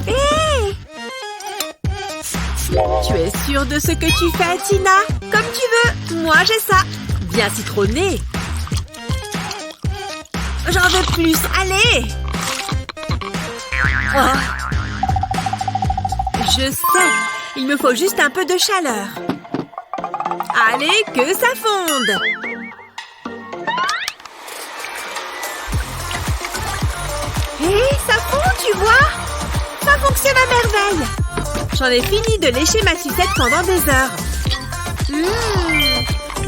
Hé! Tu es sûre de ce que tu fais, Tina? Comme tu veux. Moi, j'ai ça. Bien citronné. J'en veux plus. Allez! Oh. Je sais. Il me faut juste un peu de chaleur. Allez, que ça fonde! Hé, ça fond, tu vois? Ça fonctionne à merveille! J'en ai fini de lécher ma sucette pendant des heures.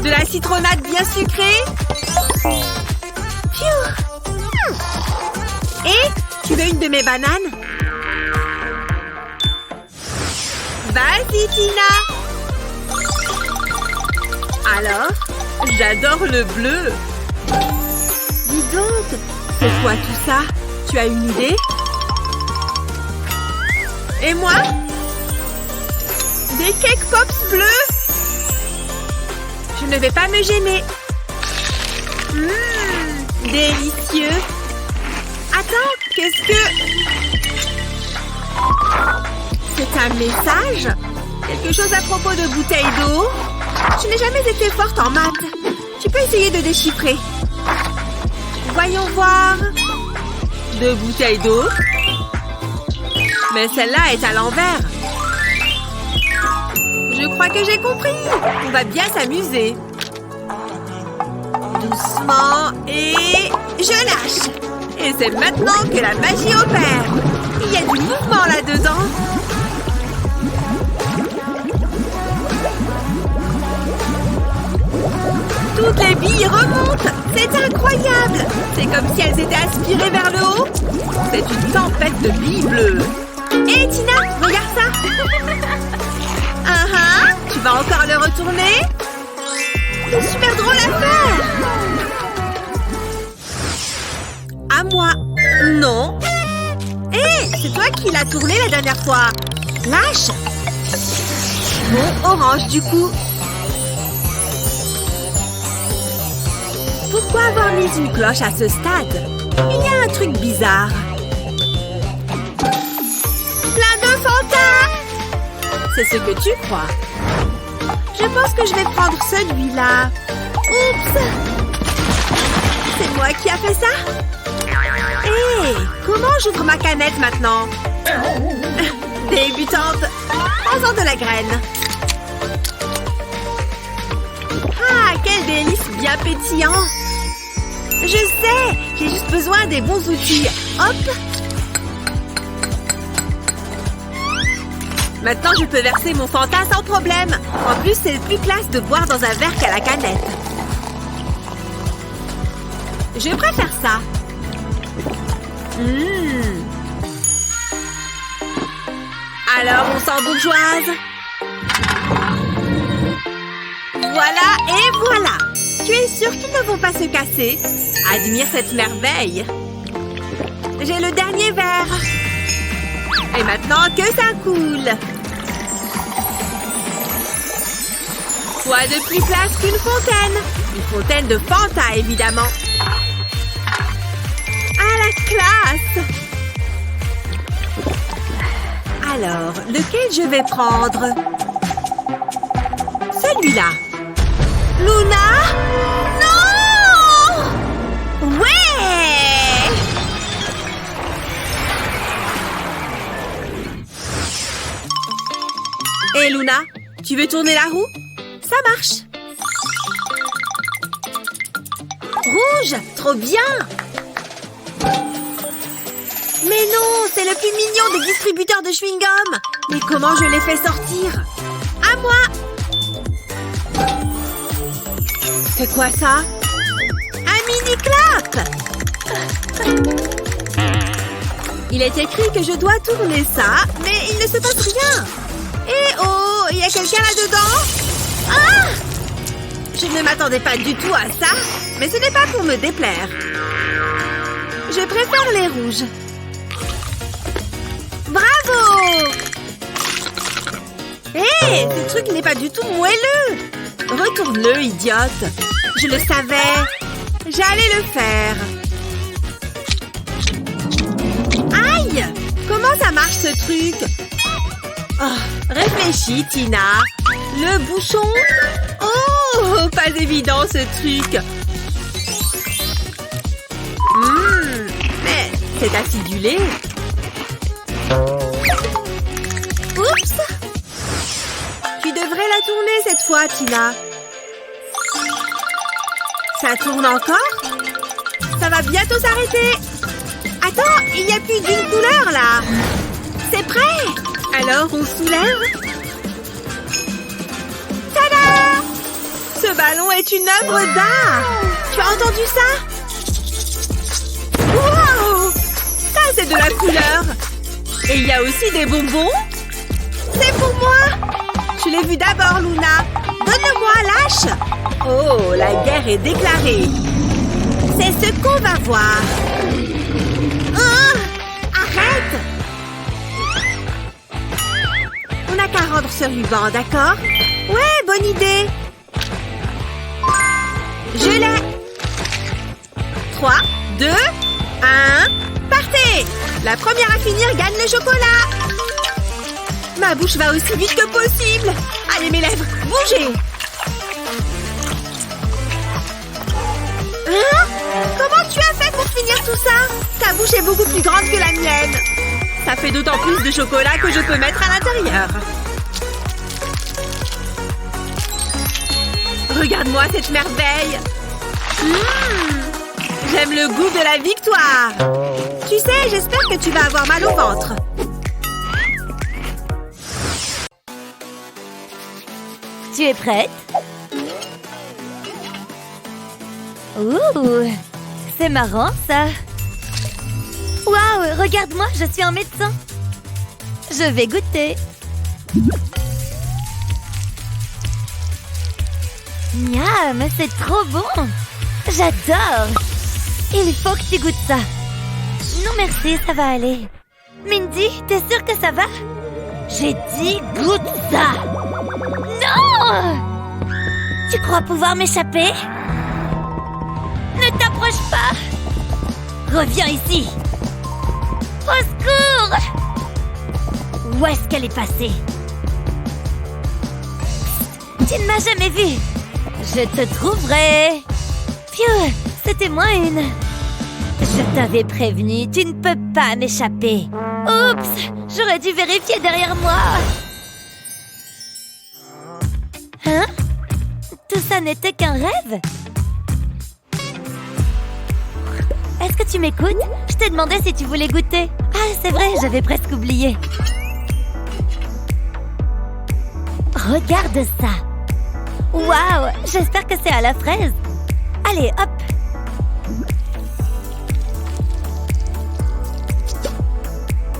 De la citronnade bien sucrée. Pfiou! Et tu veux une de mes bananes? Vas-y, Tina! Alors, j'adore le bleu. Dis donc, c'est quoi tout ça? Tu as une idée? Et moi? Des cake pops bleus? Je ne vais pas me gêner. Délicieux. Attends, qu'est-ce que... C'est un message? Quelque chose à propos de bouteilles d'eau? Je n'ai jamais été forte en maths. Tu peux essayer de déchiffrer. Voyons voir. 2 bouteilles d'eau. Mais celle-là est à l'envers. Je crois que j'ai compris. On va bien s'amuser. Doucement et... je lâche. Et c'est maintenant que la magie opère. Il y a du mouvement là-dedans. Toutes les billes remontent. C'est incroyable. C'est comme si elles étaient aspirées vers le haut. C'est une tempête de billes bleues. Hé, Tina, regarde ça. Tu vas encore le retourner? C'est super drôle à faire. À moi. Non. Hé, c'est toi qui l'as tourné la dernière fois. Lâche. Bon, orange du coup. Pourquoi avoir mis une cloche à ce stade? Il y a un truc bizarre. Plein de Fanta! C'est ce que tu crois. Je pense que je vais prendre celui-là. Oups! C'est moi qui a fait ça? Hé! Comment j'ouvre ma canette maintenant? Débutante! Prends-en de la graine. Ah, quel délice bien pétillant! Je sais! J'ai juste besoin des bons outils. Hop! Maintenant, je peux verser mon Fanta sans problème. En plus, c'est plus classe de boire dans un verre qu'à la canette. Je préfère ça. Alors, on s'embourgeoise. Voilà et voilà. Tu es sûr qu'ils ne vont pas se casser? Admire cette merveille. J'ai le dernier verre. Et maintenant que ça coule. Quoi de plus classe qu'une fontaine? Une fontaine de Fanta, évidemment. À la classe! Alors, lequel je vais prendre? Celui-là. Luna? Non! Ouais! Hé, Luna, tu veux tourner la roue? Ça marche. Rouge, trop bien! Mais non, c'est le plus mignon des distributeurs de chewing-gum. Mais comment je les fais sortir? À moi! C'est quoi ça? Un mini-clap! Il est écrit que je dois tourner ça, mais il ne se passe rien. Eh oh, il y a quelqu'un là-dedans? Ah! Je ne m'attendais pas du tout à ça, mais ce n'est pas pour me déplaire. Je préfère les rouges. Bravo! Hé, ce truc n'est pas du tout moelleux. Retourne-le, idiote. Je le savais. J'allais le faire. Aïe! Comment ça marche, ce truc? Oh, réfléchis, Tina. Le bouchon? Oh, pas évident, ce truc. Mais c'est acidulé. Oups! Tu devrais la tourner cette fois, Tina. Ça tourne encore? Ça va bientôt s'arrêter. Attends, il n'y a plus d'une couleur, là. C'est prêt. Alors, on soulève. Tada! Ce ballon est une œuvre d'art. Tu as entendu ça? Wow! Ça, c'est de la couleur. Et il y a aussi des bonbons. C'est pour moi. Je l'ai vu d'abord, Luna. Donne-le-moi, lâche. Oh, la guerre est déclarée. C'est ce qu'on va voir. Oh, arrête. On n'a qu'à rendre ce ruban, d'accord? Ouais, bonne idée. Je l'ai. 3, 2, 1, partez! La première à finir gagne le chocolat. Ma bouche va aussi vite que possible. Allez, mes lèvres, bougez. Hein? Comment tu as fait pour finir tout ça? Ta bouche est beaucoup plus grande que la mienne. Ça fait d'autant plus de chocolat que je peux mettre à l'intérieur. Regarde-moi cette merveille. J'aime le goût de la victoire. Tu sais, j'espère que tu vas avoir mal au ventre. Tu es prête? Ouh, c'est marrant ça. Waouh, regarde-moi, je suis un médecin. Je vais goûter. Miam, c'est trop bon. J'adore. Il faut que tu goûtes ça. Non merci, ça va aller. Mindy, t'es sûre que ça va? J'ai dit goûte ça. Non! Tu crois pouvoir m'échapper? Ne t'approche pas! Reviens ici! Au secours! Où est-ce qu'elle est passée? Psst, tu ne m'as jamais vue! Je te trouverai! Phew, c'était moi une! Je t'avais prévenu, tu ne peux pas m'échapper! Oups! J'aurais dû vérifier derrière moi! Hein? Tout ça n'était qu'un rêve? Est-ce que tu m'écoutes? Je t'ai demandé si tu voulais goûter. Ah, c'est vrai, j'avais presque oublié. Regarde ça. Waouh, j'espère que c'est à la fraise. Allez, hop.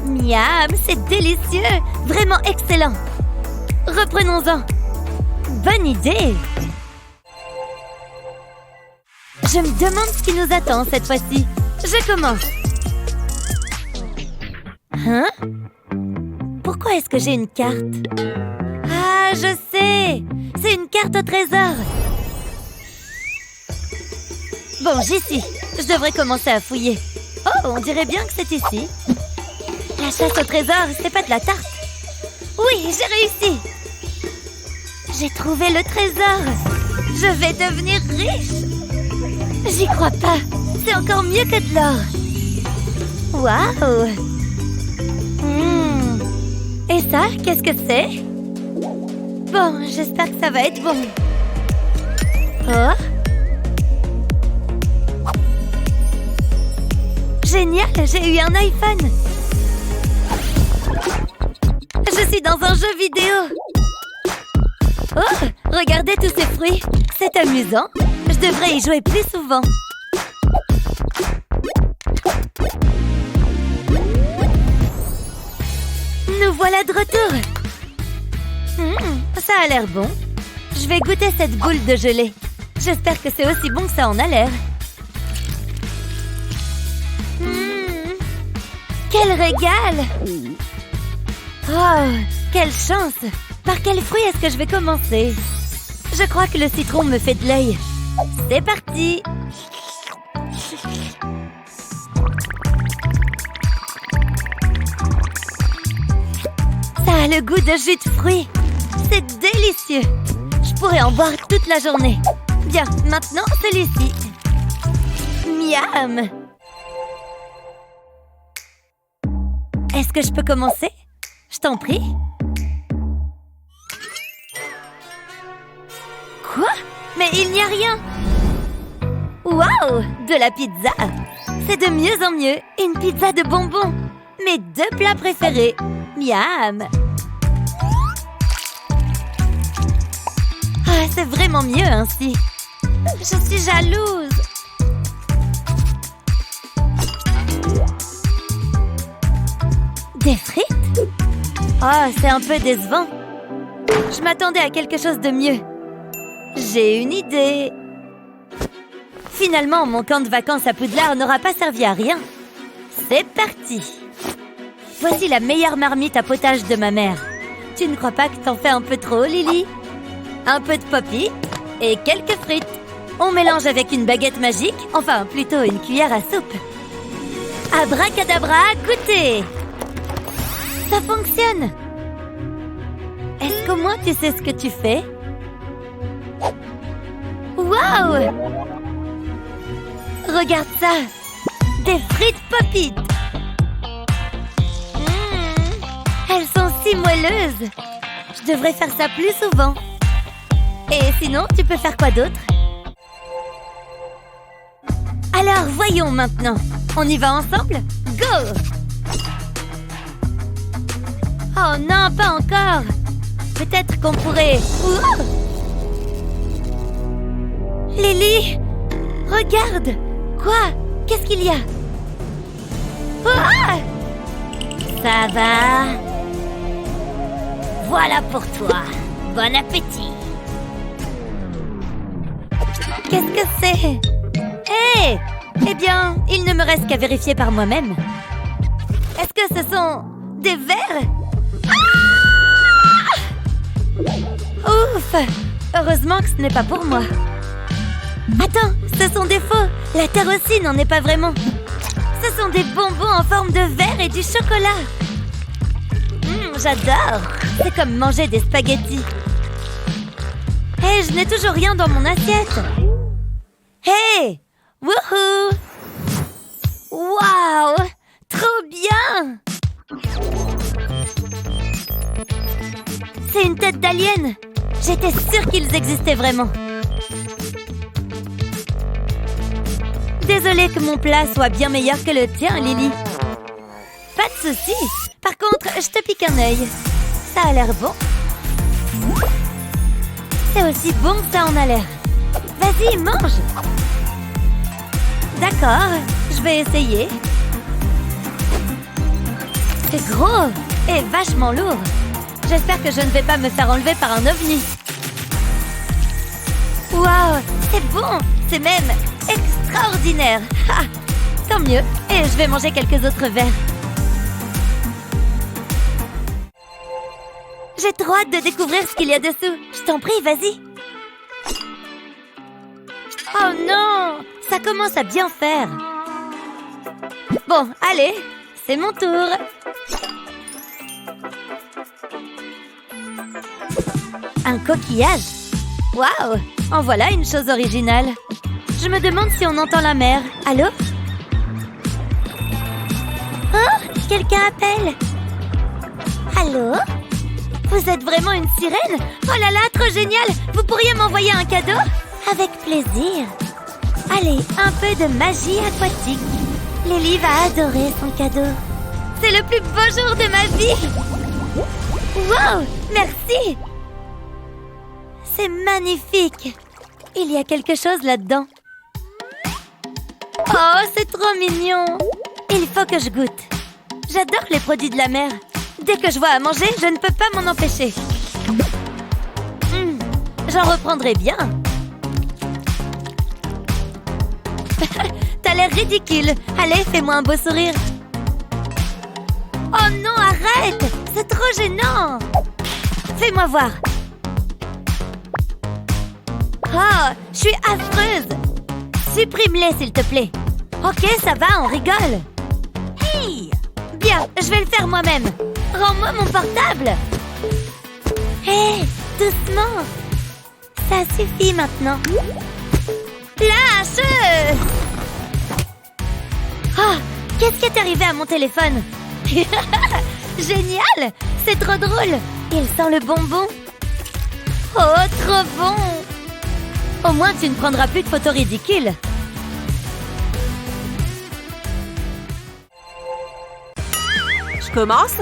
Miam, c'est délicieux. Vraiment excellent. Reprenons-en. Bonne idée. Je me demande ce qui nous attend cette fois-ci. Je commence. Hein? Pourquoi est-ce que j'ai une carte? Ah, je sais! C'est une carte au trésor. Bon, j'y suis. Je devrais commencer à fouiller. Oh, on dirait bien que c'est ici. La chasse au trésor, c'est pas de la tarte. Oui, j'ai réussi. J'ai trouvé le trésor. Je vais devenir riche. J'y crois pas. C'est encore mieux que de l'or. Waouh! Et ça, qu'est-ce que c'est? Bon, j'espère que ça va être bon. Oh! Génial, j'ai eu un iPhone. Je suis dans un jeu vidéo. Oh, regardez tous ces fruits. C'est amusant. Je devrais y jouer plus souvent. Nous voilà de retour. Ça a l'air bon. Je vais goûter cette boule de gelée. J'espère que c'est aussi bon que ça en a l'air. Quel régal! Oh, quelle chance! Par quel fruit est-ce que je vais commencer? Je crois que le citron me fait de l'œil. C'est parti! Ça a le goût de jus de fruits. C'est délicieux. Je pourrais en boire toute la journée. Bien, maintenant celui-ci. Miam! Est-ce que je peux commencer? Je t'en prie. Quoi? Mais il n'y a rien! Waouh! De la pizza! C'est de mieux en mieux, une pizza de bonbons! Mes 2 plats préférés! Miam! Ah, c'est vraiment mieux ainsi! Je suis jalouse! Des frites? Oh, c'est un peu décevant. Je m'attendais à quelque chose de mieux. J'ai une idée. Finalement, mon camp de vacances à Poudlard n'aura pas servi à rien. C'est parti. Voici la meilleure marmite à potage de ma mère. Tu ne crois pas que t'en fais un peu trop, Lily? Un peu de poppy et quelques frites. On mélange avec une baguette magique, enfin plutôt une cuillère à soupe. Abracadabra, goûtez! Ça fonctionne! Est-ce qu'au moins tu sais ce que tu fais? Waouh! Regarde ça! Des frites Pop-It! Elles sont si moelleuses! Je devrais faire ça plus souvent. Et sinon, tu peux faire quoi d'autre? Alors, voyons maintenant. On y va ensemble? Go! Oh non, pas encore! Peut-être qu'on pourrait... Ouah! Lily! Regarde! Quoi? Qu'est-ce qu'il y a? Ouah! Ça va? Voilà pour toi. Bon appétit! Qu'est-ce que c'est? Hé! Eh bien, il ne me reste qu'à vérifier par moi-même. Est-ce que ce sont des vers? Ah! Ouf! Heureusement que ce n'est pas pour moi. Attends, ce sont des faux. La terre aussi n'en est pas vraiment. Ce sont des bonbons en forme de verre et du chocolat. J'adore. C'est comme manger des spaghettis. Hé, je n'ai toujours rien dans mon assiette. Hé! Wouhou! Waouh! Trop bien! C'est une tête d'alien! J'étais sûre qu'ils existaient vraiment. Désolée que mon plat soit bien meilleur que le tien, Lily. Pas de souci. Par contre, je te pique un œil. Ça a l'air bon. C'est aussi bon que ça en a l'air. Vas-y, mange! D'accord, je vais essayer. C'est gros et vachement lourd. J'espère que je ne vais pas me faire enlever par un ovni. Waouh, c'est bon! C'est même extraordinaire! Ha! Tant mieux, et je vais manger quelques autres verres. J'ai trop hâte de découvrir ce qu'il y a dessous. Je t'en prie, vas-y. Oh non! Ça commence à bien faire. Bon, allez, c'est mon tour. Un coquillage. Waouh! En voilà une chose originale. Je me demande si on entend la mer. Allô? Oh! Quelqu'un appelle. Allô? Vous êtes vraiment une sirène? Oh là là, trop génial! Vous pourriez m'envoyer un cadeau? Avec plaisir. Allez, un peu de magie aquatique. Lily va adorer son cadeau. C'est le plus beau jour de ma vie! Wow! Merci! C'est magnifique! Il y a quelque chose là-dedans. Oh, c'est trop mignon! Il faut que je goûte. J'adore les produits de la mer. Dès que je vois à manger, je ne peux pas m'en empêcher. J'en reprendrai bien. T'as l'air ridicule. Allez, fais-moi un beau sourire. Oh non, arrête! C'est trop gênant! Fais-moi voir. Oh, je suis affreuse! Supprime-les, s'il te plaît. Ok, ça va, on rigole. Hey! Bien, je vais le faire moi-même. Rends-moi mon portable. Hé, doucement. Ça suffit maintenant. Lâche! Oh, qu'est-ce qui est arrivé à mon téléphone? Génial! C'est trop drôle! Il sent le bonbon. Oh, trop bon! Au moins, tu ne prendras plus de photos ridicules. Je commence?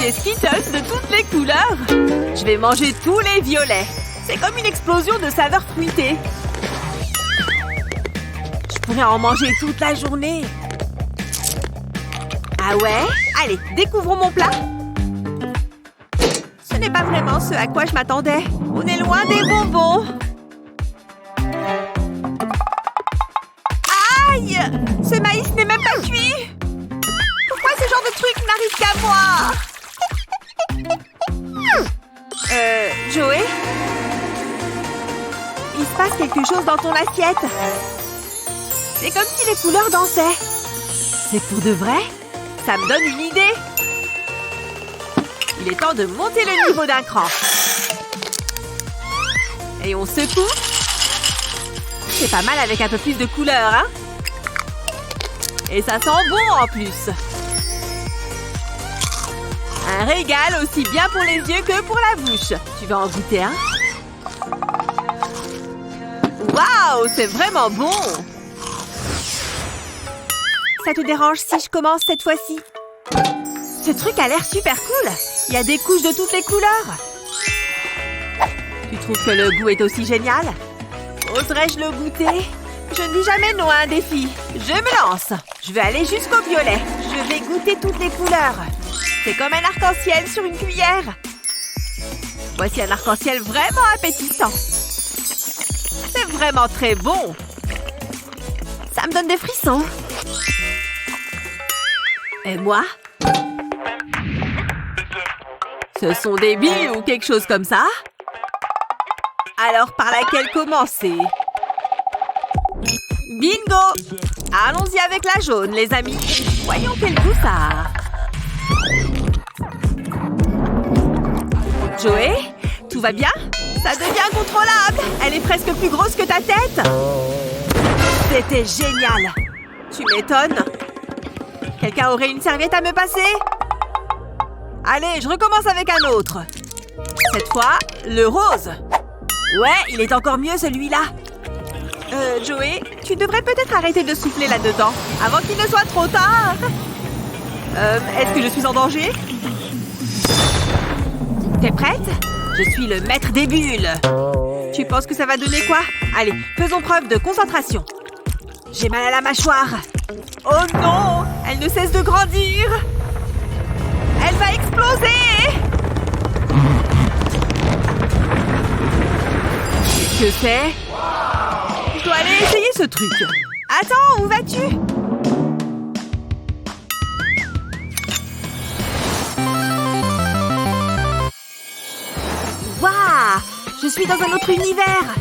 Des Skittles de toutes les couleurs. Je vais manger tous les violets. C'est comme une explosion de saveurs fruitées. Je pourrais en manger toute la journée. Ah ouais? Allez, découvrons mon plat. Ce n'est pas vraiment ce à quoi je m'attendais. On est loin des bonbons. Aïe! Ce maïs n'est même pas cuit. Pourquoi ce genre de truc n'arrive qu'à moi? Joey? Il se passe quelque chose dans ton assiette. C'est comme si les couleurs dansaient. C'est pour de vrai? Ça me donne une idée. Il est temps de monter le niveau d'un cran. Et on secoue. C'est pas mal avec un peu plus de couleurs, hein? Et ça sent bon en plus. Un régal aussi bien pour les yeux que pour la bouche. Tu vas en goûter un? Waouh, c'est vraiment bon! Ça te dérange si je commence cette fois-ci? Ce truc a l'air super cool! Il y a des couches de toutes les couleurs! Tu trouves que le goût est aussi génial? Oserais-je le goûter? Je ne dis jamais non à un défi. Je me lance! Je vais aller jusqu'au violet. Je vais goûter toutes les couleurs. C'est comme un arc-en-ciel sur une cuillère. Voici un arc-en-ciel vraiment appétissant. C'est vraiment très bon. Ça me donne des frissons. Et moi? Ce sont des billes ou quelque chose comme ça? Alors par laquelle commencer? Bingo! Allons-y avec la jaune, les amis. Voyons quel goût ça a. Joey, tout va bien? Ça devient incontrôlable! Elle est presque plus grosse que ta tête! C'était génial! Tu m'étonnes! Quelqu'un aurait une serviette à me passer? Allez, je recommence avec un autre. Cette fois, le rose. Ouais, il est encore mieux celui-là. Joey, tu devrais peut-être arrêter de souffler là-dedans, avant qu'il ne soit trop tard. Est-ce que je suis en danger? T'es prête? Je suis le maître des bulles. Tu penses que ça va donner quoi? Allez, faisons preuve de concentration. J'ai mal à la mâchoire. Oh non! Elle ne cesse de grandir. Elle va exploser! Qu'est-ce que c'est? Je dois aller essayer ce truc. Attends, où vas-tu? Waouh! Je suis dans un autre univers!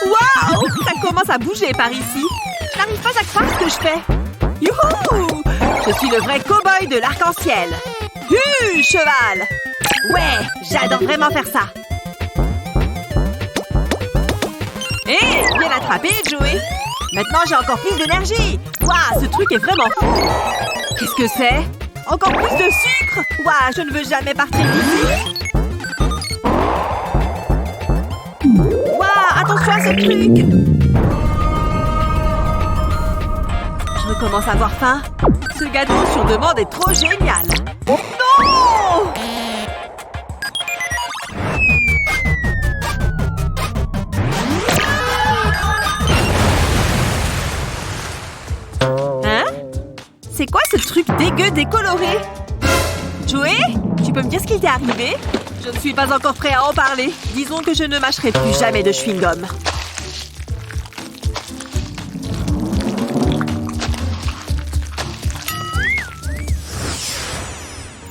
Waouh! Ça commence à bouger par ici! Je n'arrive pas à croire ce que je fais! Youhou! Je suis le vrai cow-boy de l'arc-en-ciel! Cheval! Ouais! J'adore vraiment faire ça! Hé! Bien attrapé, Joey! Maintenant, j'ai encore plus d'énergie! Waouh! Ce truc est vraiment fou! Qu'est-ce que c'est? Encore plus de sucre! Waouh! Je ne veux jamais partir d'ici! Waouh! Attention à ce truc! Je recommence à avoir faim. Ce gâteau sur demande est trop génial! Non! c'est quoi ce truc dégueu décoloré? Joey, tu peux me dire ce qui t'est arrivé? Je ne suis pas encore prêt à en parler. Disons que je ne mâcherai plus jamais de chewing-gum.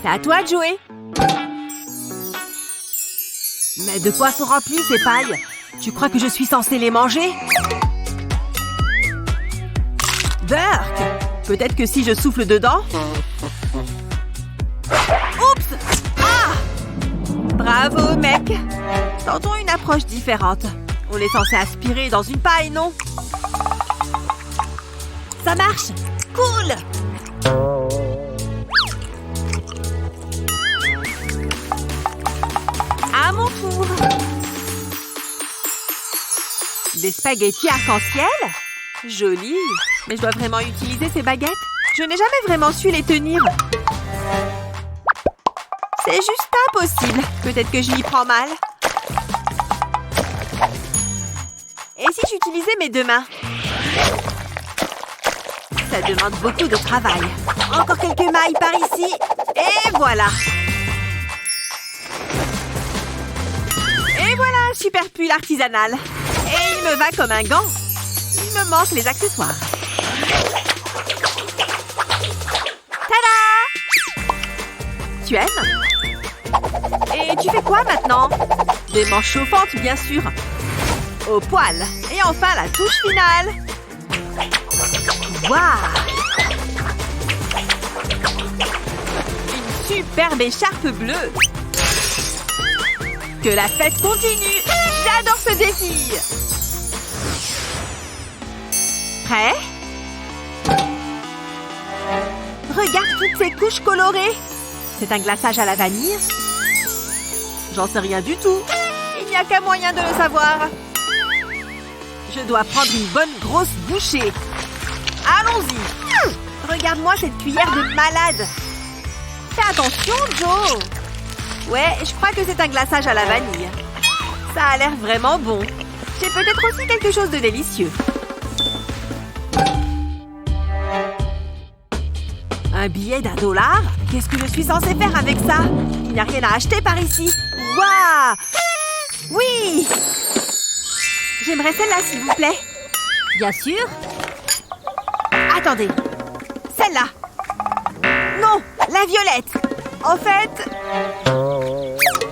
C'est à toi, Joey. Mais de quoi sont remplies ces pailles? Tu crois que je suis censée les manger? Burk! Peut-être que si je souffle dedans... Oups! Ah! Bravo, mec! Tentons une approche différente. On est censé aspirer dans une paille, non? Ça marche! Cool! À mon tour! Des spaghettis arc-en-ciel? Joli! Mais je dois vraiment utiliser ces baguettes? Je n'ai jamais vraiment su les tenir. C'est juste impossible. Peut-être que je m'y prends mal. Et si j'utilisais mes deux mains? Ça demande beaucoup de travail. Encore quelques mailles par ici. Et voilà! Et voilà un super pull artisanal. Et il me va comme un gant. Il me manque les accessoires. Tada! Tu aimes? Et tu fais quoi maintenant? Des manches chauffantes, bien sûr. Au poil. Et enfin, la touche finale. Waouh! Une superbe écharpe bleue. Que la fête continue. J'adore ce défi. Prêt? Regarde toutes ces couches colorées. C'est un glaçage à la vanille? J'en sais rien du tout. Il n'y a qu'un moyen de le savoir. Je dois prendre une bonne grosse bouchée. Allons-y. Regarde-moi cette cuillère de malade. Fais attention, Joe. Ouais, je crois que c'est un glaçage à la vanille. Ça a l'air vraiment bon. J'ai peut-être aussi quelque chose de délicieux. Un billet d'$1? Qu'est-ce que je suis censée faire avec ça? Il n'y a rien à acheter par ici. Waouh! Oui! J'aimerais celle-là, s'il vous plaît. Bien sûr. Attendez. Celle-là. Non, la violette. En fait...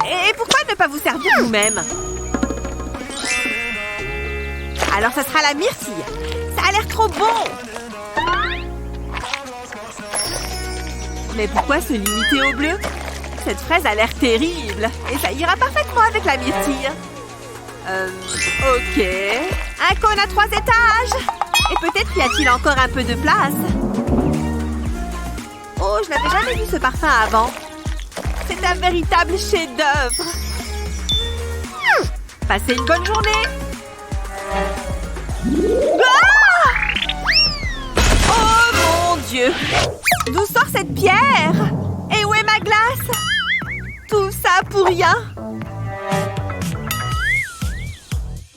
Et pourquoi ne pas vous servir vous-même? Alors, ça sera la myrtille. Ça a l'air trop bon. Mais pourquoi se limiter au bleu? Cette fraise a l'air terrible. Et ça ira parfaitement avec la myrtille. Ok. Un cône à 3 étages. Et peut-être y a-t-il encore un peu de place. Oh, je n'avais jamais vu ce parfum avant. C'est un véritable chef-d'œuvre. Passez une bonne journée. Ah! Oh mon Dieu! D'où sort cette pierre? Et où est ma glace? Tout ça pour rien?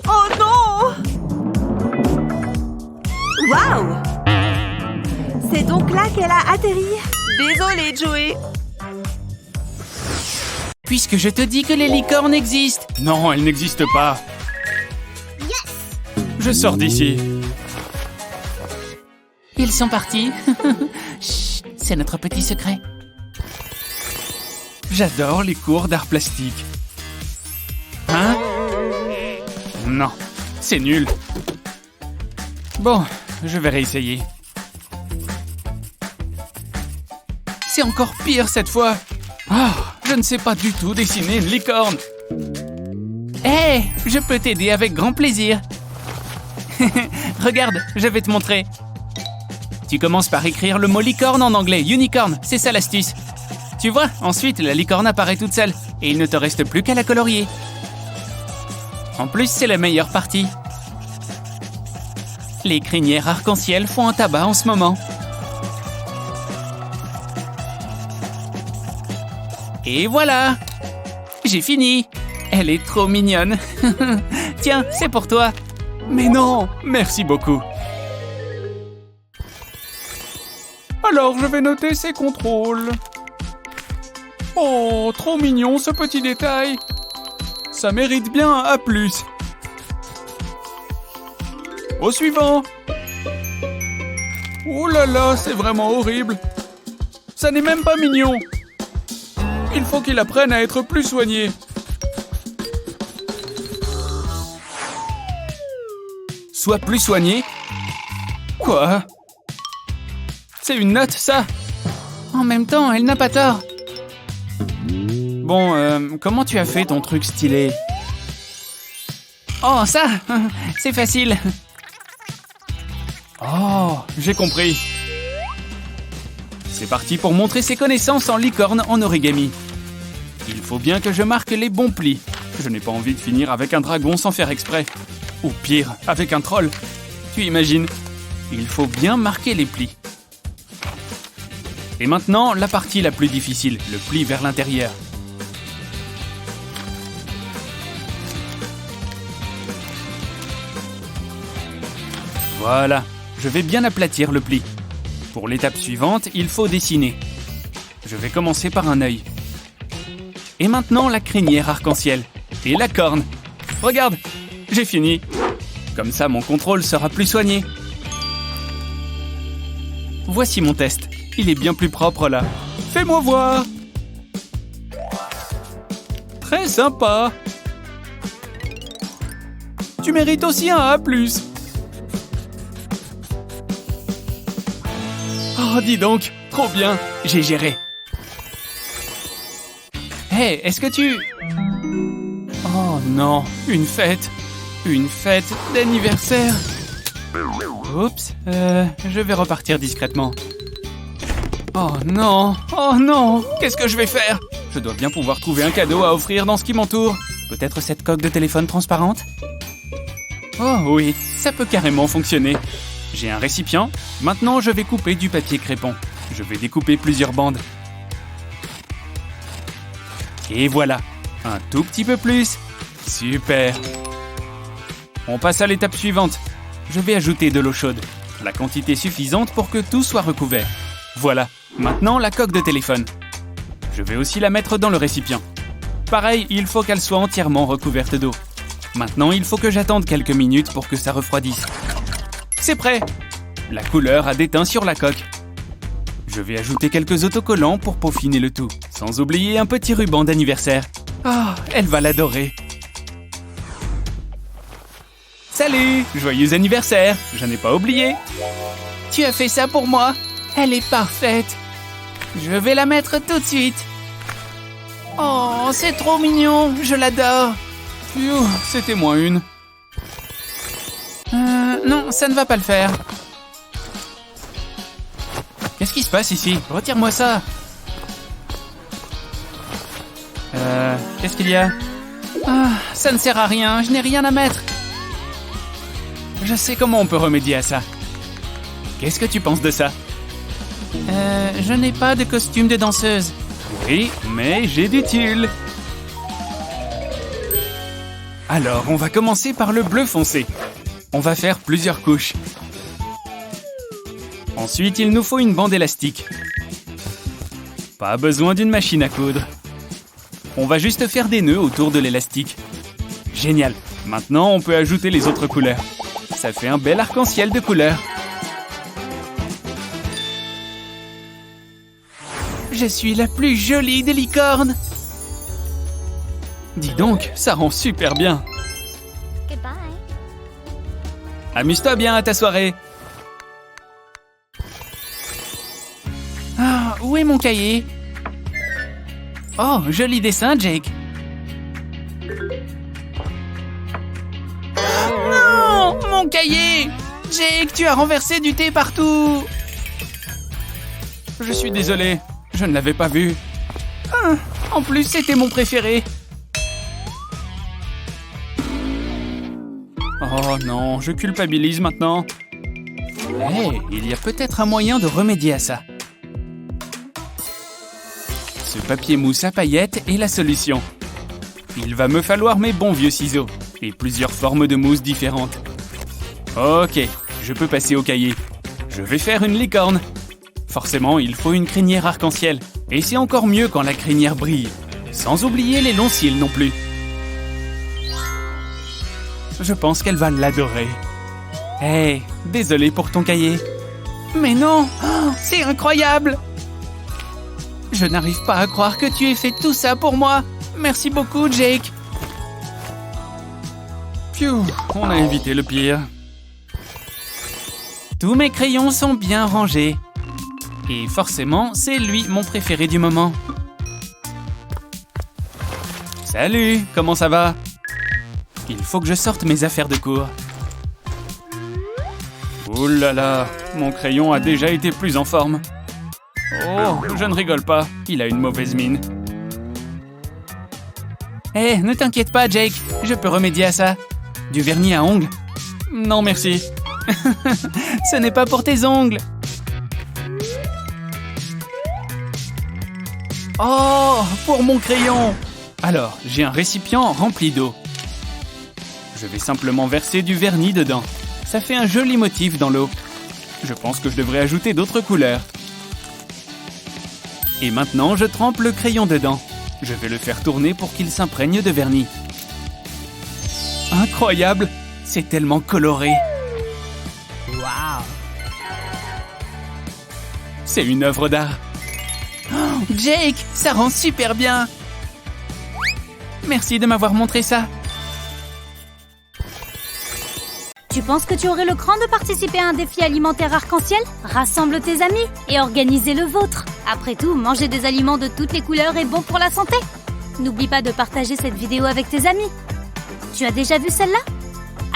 Oh non! Waouh! C'est donc là qu'elle a atterri. Désolée, Joey. Puisque je te dis que les licornes existent. Non, elles n'existent pas. Je sors d'ici. Ils sont partis. Chut, c'est notre petit secret. J'adore les cours d'art plastique. Hein? Non, c'est nul. Bon, je vais réessayer. C'est encore pire cette fois. Oh, je ne sais pas du tout dessiner une licorne. Hé, je peux t'aider avec grand plaisir. Regarde, je vais te montrer. Tu commences par écrire le mot licorne en anglais, unicorn, c'est ça l'astuce. Tu vois, ensuite la licorne apparaît toute seule et il ne te reste plus qu'à la colorier. En plus, c'est la meilleure partie. Les crinières arc-en-ciel font un tabac en ce moment. Et voilà! J'ai fini! Elle est trop mignonne! Tiens, c'est pour toi! Mais non! Merci beaucoup! Alors, je vais noter ces contrôles. Oh, trop mignon ce petit détail. Ça mérite bien un A+. Au suivant. Oh là là, c'est vraiment horrible. Ça n'est même pas mignon. Il faut qu'il apprenne à être plus soigné. Sois plus soigné? Quoi? C'est une note, ça? En même temps, elle n'a pas tort. Bon, comment tu as fait ton truc stylé? Oh, ça! C'est facile. Oh, j'ai compris. C'est parti pour montrer ses connaissances en licorne en origami. Il faut bien que je marque les bons plis. Je n'ai pas envie de finir avec un dragon sans faire exprès. Ou pire, avec un troll. Tu imagines? Il faut bien marquer les plis. Et maintenant, la partie la plus difficile, le pli vers l'intérieur. Voilà, je vais bien aplatir le pli. Pour l'étape suivante, il faut dessiner. Je vais commencer par un œil. Et maintenant, la crinière arc-en-ciel. Et la corne. Regarde, j'ai fini. Comme ça, mon contrôle sera plus soigné. Voici mon test. Il est bien plus propre là. Fais-moi voir. Très sympa. Tu mérites aussi un A+. Oh, dis donc, trop bien, j'ai géré. Hé, est-ce que tu... Oh non, une fête d'anniversaire. Oups, je vais repartir discrètement. Oh non, qu'est-ce que je vais faire? Je dois bien pouvoir trouver un cadeau à offrir dans ce qui m'entoure. Peut-être cette coque de téléphone transparente? Oh oui, ça peut carrément fonctionner. J'ai un récipient. Maintenant, je vais couper du papier crépon. Je vais découper plusieurs bandes. Et voilà, un tout petit peu plus. Super. On passe à l'étape suivante. Je vais ajouter de l'eau chaude. La quantité suffisante pour que tout soit recouvert. Voilà, maintenant la coque de téléphone. Je vais aussi la mettre dans le récipient. Pareil, il faut qu'elle soit entièrement recouverte d'eau. Maintenant, il faut que j'attende quelques minutes pour que ça refroidisse. C'est prêt! La couleur a déteint sur la coque. Je vais ajouter quelques autocollants pour peaufiner le tout, sans oublier un petit ruban d'anniversaire. Ah, elle va l'adorer. Salut! Joyeux anniversaire! Je n'ai pas oublié. Tu as fait ça pour moi? Elle est parfaite. Je vais la mettre tout de suite. Oh, c'est trop mignon, je l'adore. Phew, c'était moins une. Non, ça ne va pas le faire. Qu'est-ce qui se passe ici? Retire-moi ça. Qu'est-ce qu'il y a? Ah, ça ne sert à rien, je n'ai rien à mettre. Je sais comment on peut remédier à ça. Qu'est-ce que tu penses de ça? Je n'ai pas de costume de danseuse. Oui, mais j'ai du tulle. Alors, on va commencer par le bleu foncé. On va faire plusieurs couches. Ensuite, il nous faut une bande élastique. Pas besoin d'une machine à coudre. On va juste faire des nœuds autour de l'élastique. Génial. Maintenant, on peut ajouter les autres couleurs. Ça fait un bel arc-en-ciel de couleurs. Je suis la plus jolie des licornes. Dis donc, ça rend super bien. Amuse-toi bien à ta soirée. Ah, où est mon cahier? Oh, joli dessin, Jake. Non, mon cahier! Jake, tu as renversé du thé partout. Je suis désolé, je ne l'avais pas vu. Ah, en plus, c'était mon préféré. Oh non, je culpabilise maintenant. Hey, il y a peut-être un moyen de remédier à ça. Ce papier mousse à paillettes est la solution. Il va me falloir mes bons vieux ciseaux et plusieurs formes de mousse différentes. Ok, je peux passer au cahier. Je vais faire une licorne. Forcément, il faut une crinière arc-en-ciel. Et c'est encore mieux quand la crinière brille. Sans oublier les longs cils non plus. Je pense qu'elle va l'adorer. Hey, désolé pour ton cahier. Mais non, c'est incroyable! Je n'arrive pas à croire que tu aies fait tout ça pour moi. Merci beaucoup, Jake. Pfiou, on a évité le pire. Tous mes crayons sont bien rangés. Et forcément, c'est lui mon préféré du moment. Salut, comment ça va? Il faut que je sorte mes affaires de cours. Ouh là là, mon crayon a déjà été plus en forme. Oh, je ne rigole pas, il a une mauvaise mine. Hé, ne t'inquiète pas, Jake, je peux remédier à ça. Du vernis à ongles? Non, merci. Ce n'est pas pour tes ongles. Oh, pour mon crayon. Alors, j'ai un récipient rempli d'eau. Je vais simplement verser du vernis dedans. Ça fait un joli motif dans l'eau. Je pense que je devrais ajouter d'autres couleurs. Et maintenant, je trempe le crayon dedans. Je vais le faire tourner pour qu'il s'imprègne de vernis. Incroyable! C'est tellement coloré. Waouh! C'est une œuvre d'art. Oh, Jake, ça rend super bien! Merci de m'avoir montré ça. Tu penses que tu aurais le cran de participer à un défi alimentaire arc-en-ciel? Rassemble tes amis et organisez le vôtre. Après tout, manger des aliments de toutes les couleurs est bon pour la santé. N'oublie pas de partager cette vidéo avec tes amis. Tu as déjà vu celle-là?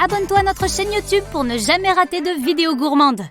Abonne-toi à notre chaîne YouTube pour ne jamais rater de vidéos gourmandes.